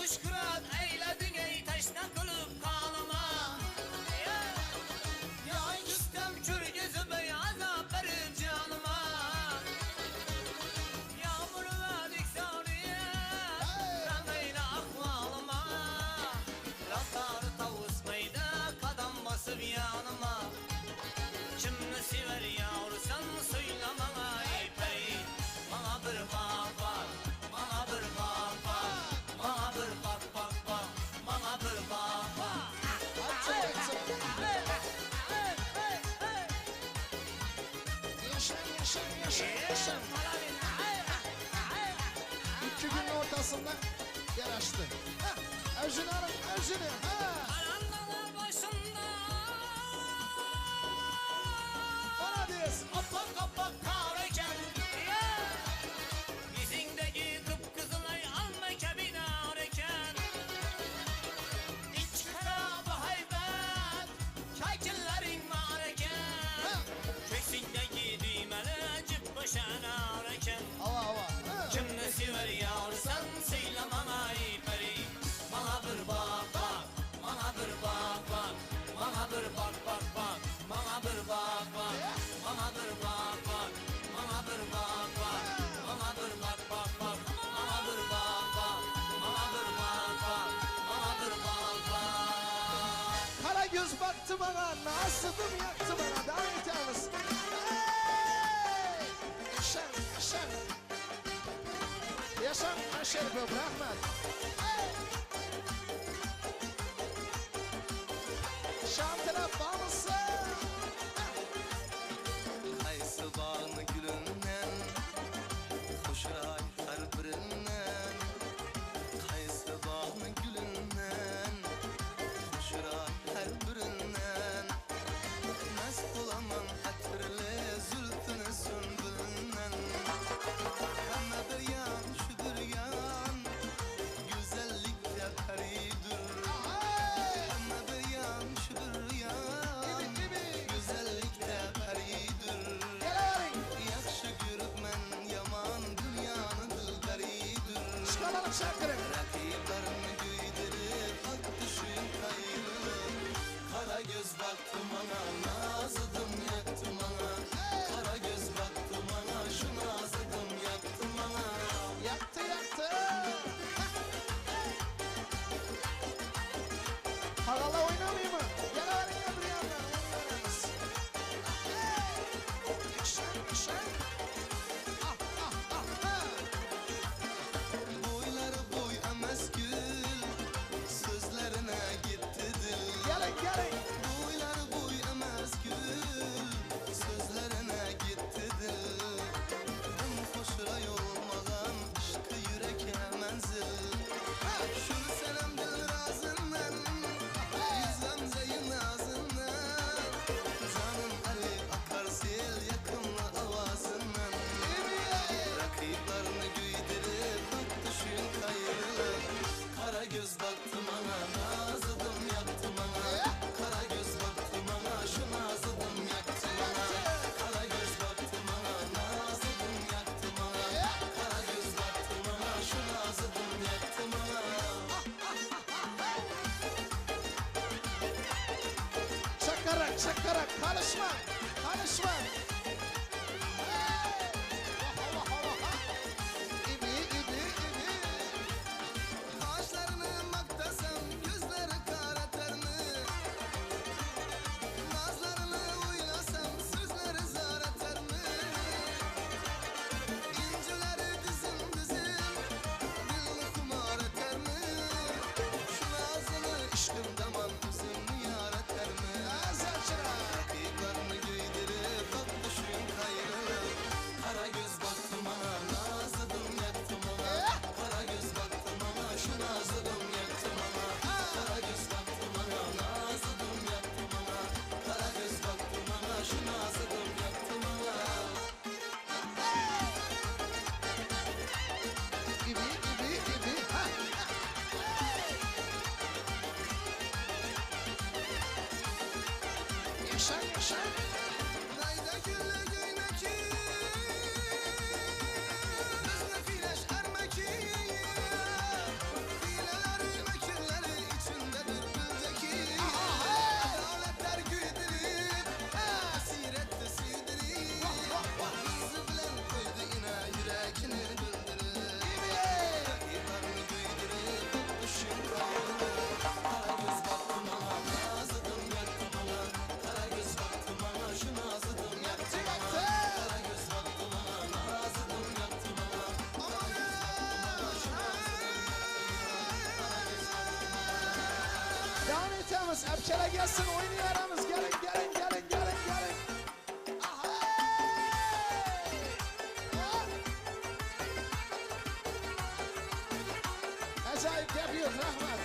Uşkurat eyledin ey taştan kılıp kanıma Ya istem kür gözüme azap verip canıma Yağmur verdik sanıya Ranayla akvalıma Raftar tavusmaydı kadam basıp yanıma Kimni sever yavrusan söyle bana ipey Bana bir bak Bana bir bak Bana bir bak Bana bir bak Açın. Yaşa. İki günün ortasında yaraştı. Ajini hanım, ajini. Ha. Karanlığı başında Bana diyorsun. Kapak kapak kareken Yüzündeki kıpkızılay alma kebine areken İç karabı haybet Kakillerin mareken Köksündeki düğmeli cıp başına areken Hava hava. Ha. Kimni sever yarsan seylamana iperi Bana bir bak bak, bana bir bak bak Bana bir bak bak bak, bana bir bak bak Bana bir bak bak, bana bir bak bak Bana bir bak bak bak, bana bir bak bak Bana bir bak bak, bana bir bak bak Kara göz baktı bana, nasıldım yaktı bana. Devam edeceğiz. Hey! Yaşan, yaşan. Yaşan, Şerif öp, rahmet. Hey! Şam taraf bağlısı. Qaysı bağını gülündən Xoşray hər birindən Qaysı bağını gülündən Xoşray hər birindən Məst olaman ətirli zülfünü sümbülündən Həmə bir yan, şu bir yan Güzellikdə pəridir Həmə bir yan, şu bir yan Güzellikdə pəridir Gelelim. Yaxşı görüb mən yaman dünyanın dilbəridir Çıkaralım şarkırı. Rəqiblərini güydürüb ak düşün qayırır Qara göz baktı mana nazıdım yaktı mana Qara göz baktı mana şu nazıdım yaktı mana Yaktı, yaktı. Parala oynamayayım mı? Gelelim ya bir yandan. Oynarız. Hey! Yaşan, yaşan. Ah, ah, ah, ha. Boyları boy əməz gül Sözlərinə gitti dil Gelin, gelin. Boyları boy əməz gül Sözlərinə gitti dil Həm xoşray olmağan Aşkı yürəkə mənzil Şunu sənəm dil razından Yüzləmzəyin ağzından Canım ərib akar sel Yakınla avazından Rakiplarını güydürüp Bak düşün kayırılır Kara göz baktım ana Nazıdım yaktım ana Kara göz baktım ana Şu nazıdım yaktım ana Kara göz baktım ana Nazıdım yaktım ana Kara göz baktım ana Şu nazıdım yaktım ana Çakarak, çakarak. Karışma, karışma. Hey! Vah, vah, vah, vah. İbi, ibi, ibi. Kaşlarını maktasam Gözleri karatar mı? Nazlarını oynasam Sözleri zar atar mı? İncileri dizim dizim Dilini kumar eter mi? Şu nazını işkım daman Üzümünü yar eter mi? Azalçıra. Rakiplarını güydürüp Bak düşün kayrılır Kara göz baktım ana Nazıdım yaktım ana Kara göz baktım ana Şu nazıdım yaktım ana Kara göz baktım ana Nazıdım yaktım ana Kara göz baktım ana Şu nazıdım yaktım ana İbi, ibi, ibi. Ha. Yaşan, yaşan. Nayda gülle güyneki Hızlı fileş ermeki Hileleri mekirleri içindedir bildeki Adaletler güydürüp Asiretti siydirip Hızı bilen koydu ina yüreğini güldürüp Rakiplerini güydürüp Düşün kayrılır Kara göz baktım ana Nazıdım yaktım ana Kara göz baktım ana Şu nazıdım yaktım ana Kara göz baktım ana Nazıdım yaktım ana Kara göz baktım ana Şu nazıdım Devam edeceğiz. Hemşire gelsin, oynayarız. Gelin, gelin, gelin, gelin, gelin. Aha! Acayip yapıyor, rahmet.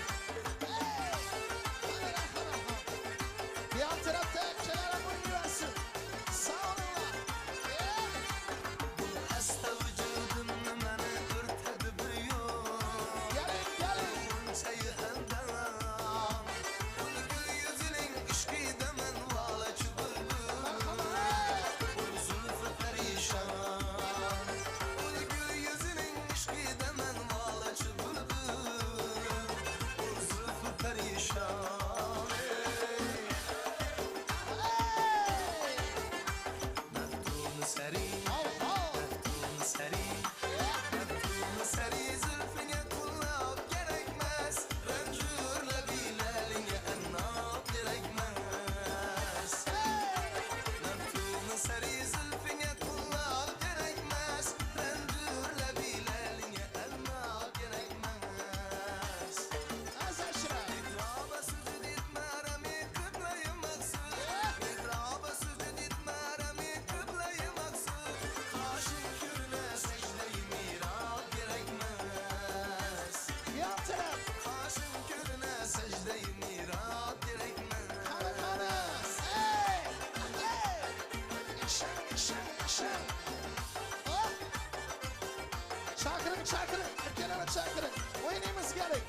çakırın, erkeklere çakırın. Oynayımız gerek.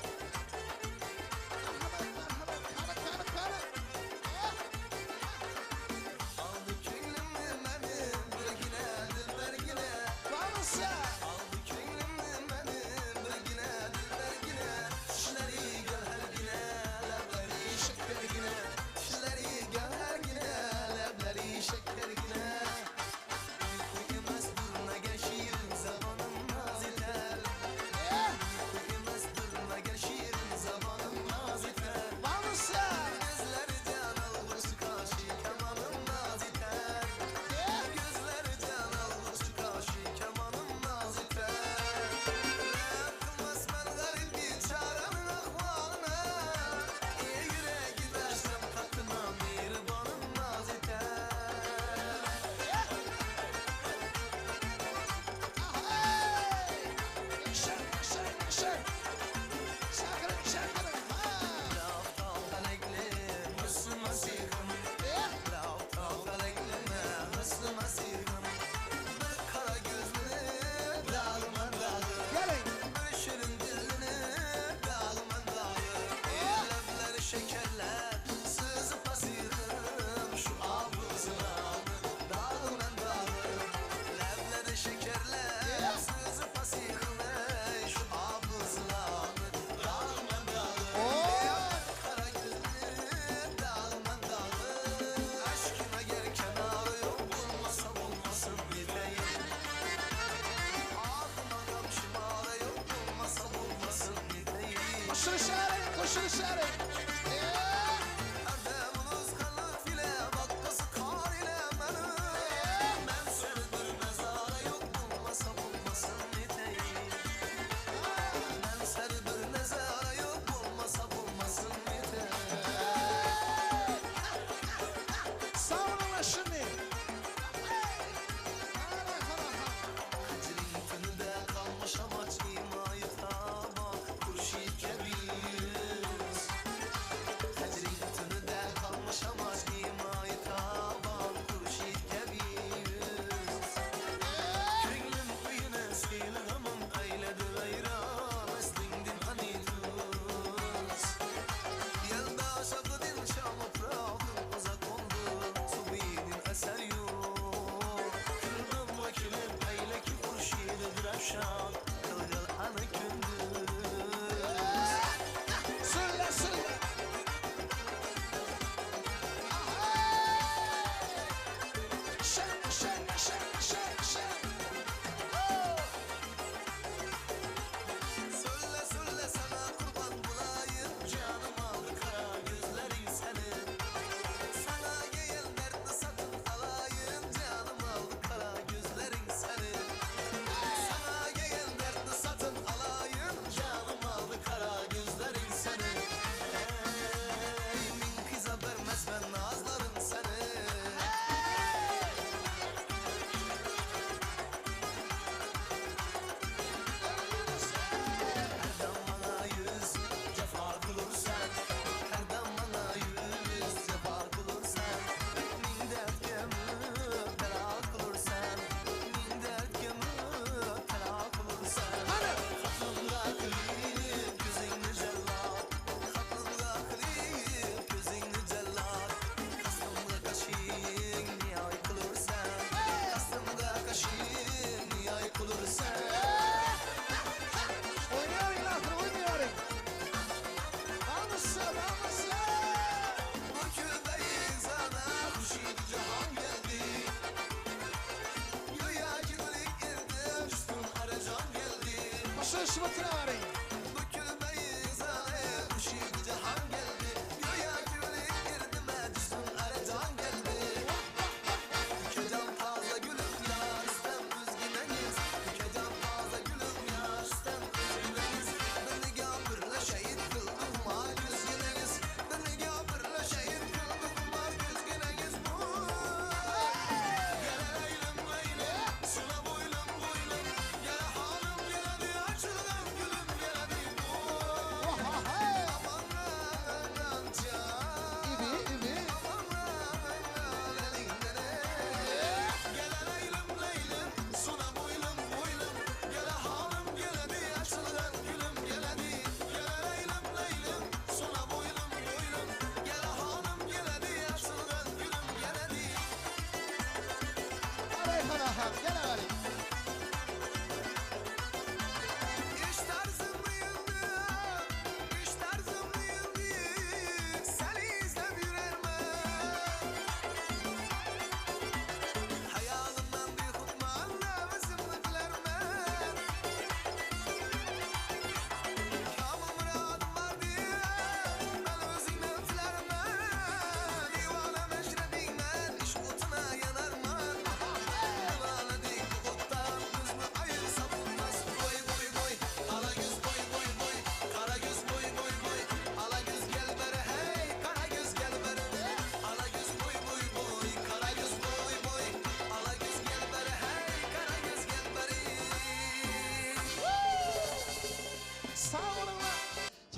Merhamet, kanı. Aldı könlümü benim birgine dilbergine. Bağlısa. Aldı könlümü benim birgine dilbergine. Şişleri gel her güne, lebleri şekergine. Şişleri gel her güne, lebleri şekergine. Uykumaz durma gel şiirin zamanım naz eder. Uykumaz durma gel şiirin zamanım naz eder. Bağlısa. Gözleri can alır şu karşı kemanım naz eder. Gözleri can alır şu karşı kemanım naz eder. Kılmaz ben garip bir çaranın ahvalına. Yürek gidersem katına mihribanım naz eder. Şer. Çakırın. Laftal feleklim, hüsnü mesihim. Laftal feleklim, hüsnü mesihim. Bir kara gözlü, dağılma dağılır. Gelin. Bir şirin dilini, dağılma dağılır. Lebleri şekerler, sızıp asirim. Şu abuzlarını, dağılma dağılır. Lebleri şekerler, sızıp asirim. Şu abuzlarını, dağılma dağılır. Kara gözlü, dağılma dağılır. Aşkına gel kenarı yok, bulmasa bulmasın gideyim. Ağzıma kamşım ağrı yok, bulmasa bulmasın gideyim. Koşun şare. Erdeminiz kalır file, bakkası kar ile benim. Ben seni bir mezara yok, bulmasa bulmasın gideyim. Ben seni bir mezara yok, bulmasa bulmasın gideyim. Sağ olun lan şimdi. Kaçırın tünüde kalmış amaç imayı taban, kurşit kebiz. Kaçırın tünüde kalmış amaç imayı taban, kurşit kebiz. Könlüm kıyına silgamım eyledi veyran, eslindin hani tuz. Yelda şakıdın şamı pravdın uzak oldu, subidin eser yok. Kırdım vakilim eyle ki kurşidir revşan, kılgıl anı gündüz. Söyle. Şer. Söyle sana kurban bulayım, canım aldı kara gözlerin senin. Sana gel dertli satın alayım, canım aldı kara gözlerin senin. Sana gel dertli satın alayım, canım aldı kara gözlerin senin. Ey min kıza vermez ben nazların senin. Herden bana yüz cefa bulursan, herden bana yüz cefa bulursan, min dert gömüp bela bulursan, min dert gömüp bela bulursan. Hatırla kılıyım gözünü cellat, hatırla kılıyım gözünü cellat. Kastımda kaşın niye yıkılırsan, kastımda kaşın niye yıkılırsan. Oynuyorum. Bağlısa. Bu küldeyiz ana, huşid cihan geldi. Güya kirlik girdim, üstüm aracan geldi. Koşun şımatırari. Bu küldeyiz ana, huşid cihan geldi. Güya kirlik girdim, üstüm aracan geldi. Tükeceğim taze gülüm ya, istem üzgüneniz. Tükeceğim taze gülüm ya, istem üzgüneniz. Beni gafırla şehit kıldım, ma üzgüneniz. Beni gafırla şehit kıldım, ma üzgüneniz. Gel eylem eylem, suna boylum. Gel hanım gel hadi açılın gülüm.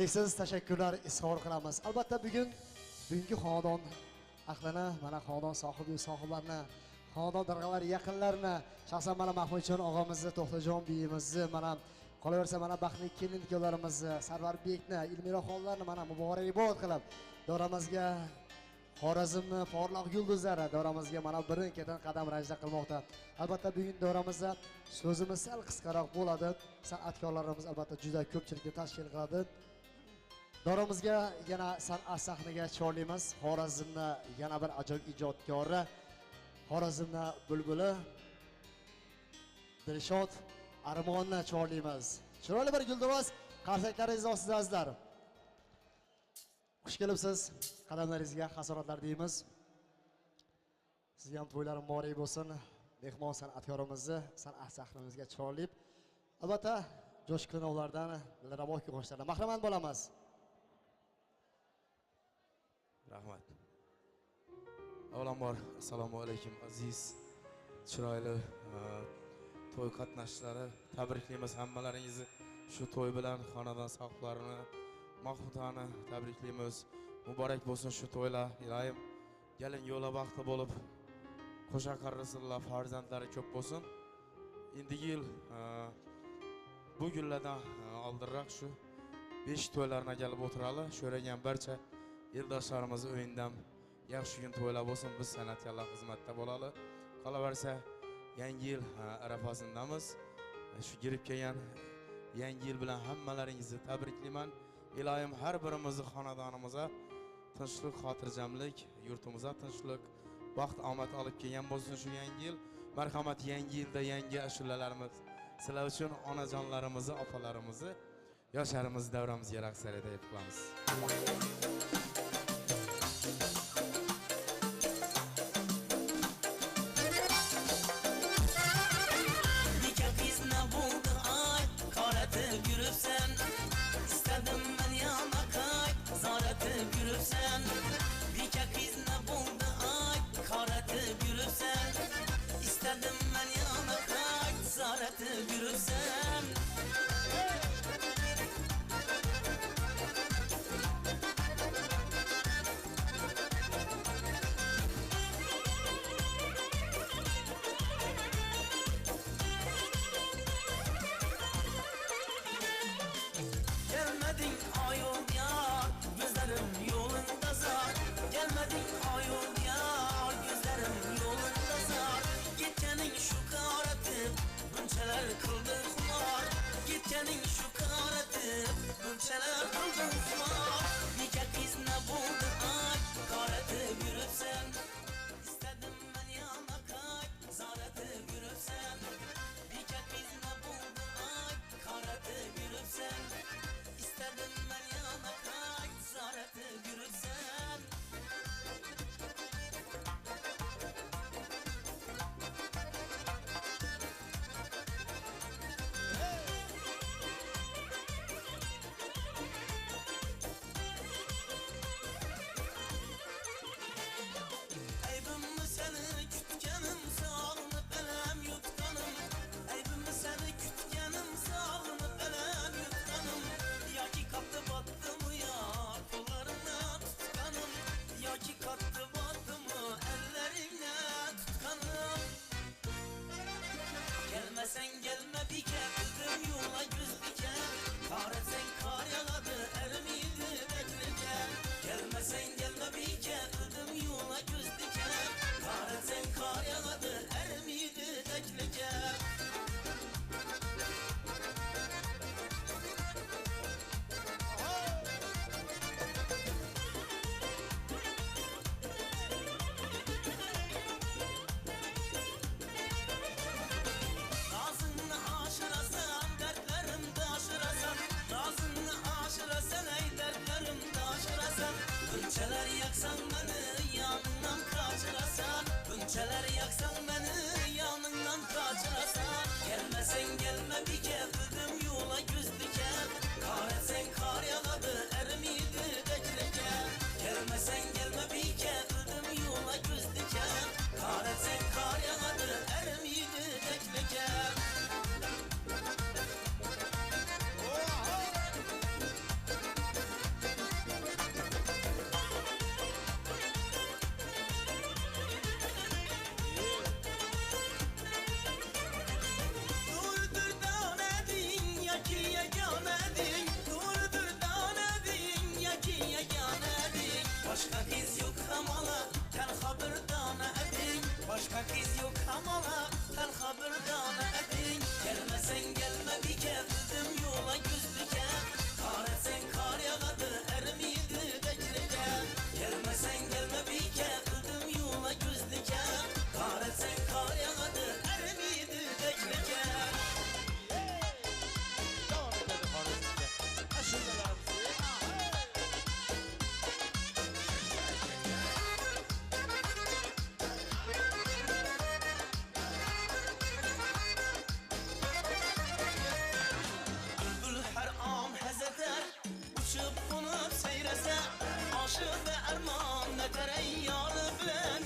cheksiz tashakkurlar izhor qilamiz. Albatta bugungi xonadon ahlini, mana xonadon sohiblarini, xonadon darg'alari yaqinlarini, shaxsan mana Mahmudjon og'amizni, To'xtajon biyimizni, mana qolaversa mana baxtli kelin-kuyovlarimizni, Sarvar Bekni, Ilmira xonlarni mana muborakbod qilib, davramizga Xorazmni porloq yulduzlari davramizga mana birin-ketin qadam rajda qilmoqda. Albatta bugun davramizda so'zimiz sal qisqaroq bo'ladi. San'atkorlarimiz albatta juda ko'pchilikni tashkil qiladi. Davramizga yana san'at sahniga chorlaymiz. Xorazmni yana bir ajoyib ijodkori, Xorazmni bulbuli Dilshod Armonni chorlaymiz. Chiroyli bir gulduros qarsaklaringiz ostida azizlar. Xush kelibsiz. Qadamlaringizga hasoratlar deymiz. Sizga ham to'ylarim muborak bo'lsin. Mehmon san'atkorimizni san'at sahnamizga chorlab, albatta jo'shqin ovlardan, ravoq qo'shiqlardan mahramand bo'lamiz. Rahmat. Avvalambor assalomu alaykum aziz, chiroyli to'y qatnashchilari. Tabriklaymiz hammalaringizni shu to'y bilan xonadon sohiplarini, Mahmudani tabriklaymiz. Muborak bo'lsin shu to'ylar. Ilohim kelin yo'la baxtli bo'lib, qo'sha qarrasillar farzandlari ko'p bo'lsin. Endigi yil bu yillardan oldinroq shu 5 to'ylarga kelib o'tirali. Sho'ragan barcha yildoshlarimiz o'yindan yaxshi kun to'ylar bo'lsin. Biz san'atkorlar xizmatda bo'lali. Qolaversa yangi yil arafasindamiz. Shu girib kelgan yangi yil bilan hammalaringizni tabriklayman. Ilohim har birimizni xonadonimizga tinchlik, xotirjamlik, yurtimizga tinchlik, baxt, omad olib kelgan bo'lsin shu yangi yil. Marhamat, yangi yilda yangi ashulalarimiz sizlar uchun onajonlarimizni, opalarimizni, yoshlarimizni davramizga raqslar deb qilamiz. Gelmedin ayol yar, gözlerim yolunda zar. Gelmedin ayol yar, gözlerim yolunda zar. Gitkenin şu karatıp, bunçeler kıldın kumar. Gitkenin şu karatıp, bunçeler kıldın kumar. Nikah kız ne buldu ay, karatıp yürüpsen. İstedim ben yana kay, zaratıp yürüpsen. Nikah kız ne buldu ay, karatıp yürüpsen. İstedim ben yana kay, zaratıp yürüpsen. Aybımı seni kütkenim, sağlını belem yutkanım. Aybımı seni kütkenim, sağlını belem yutkanım. Ya ki kattı battı mı ya, kollarına tutkanım. Ya ki kattı battı mı, ellerine tutkanım. Gelmesen gelme bir kere, kızım yola göz diker. Kar etsen kar yağadı, ermiydi beklerken. Gelmesen gelme bir kere, kızım yola göz diker. Kar etsen kar yağadı, ermiydi beklerken. Nazını aşırasan, dertlerimde aşırasan. Nazını aşırasan, ey dertlerimde aşırasan. Bunçeler yaksan beni, yanından kaçırasan. Bunçeler yaksan beni, yanından kaçırasan. Gelmesen gelme bir kez, dedim yola göz diker. Kar etsen kar yağadı, ermiydi beklerken. Gelmesen gelme bir kez, dedim yola göz diker. Kar etsen kar yağadı, ermiydi beklerken. Gelmesen gelme bir kez dedim yola gözlüke. Kar etsen kar yağadı ermiydi beklike. Gelmesen gelme bir kez dedim yola gözlüke. Kar etsen kar yağadı ermiydi beklike. Devam edelim Harizm'de. Aşırılarımızı. Bülbül her an haz eder, uçup konup seyrese. Aşık ve erman ne tere yarı bilen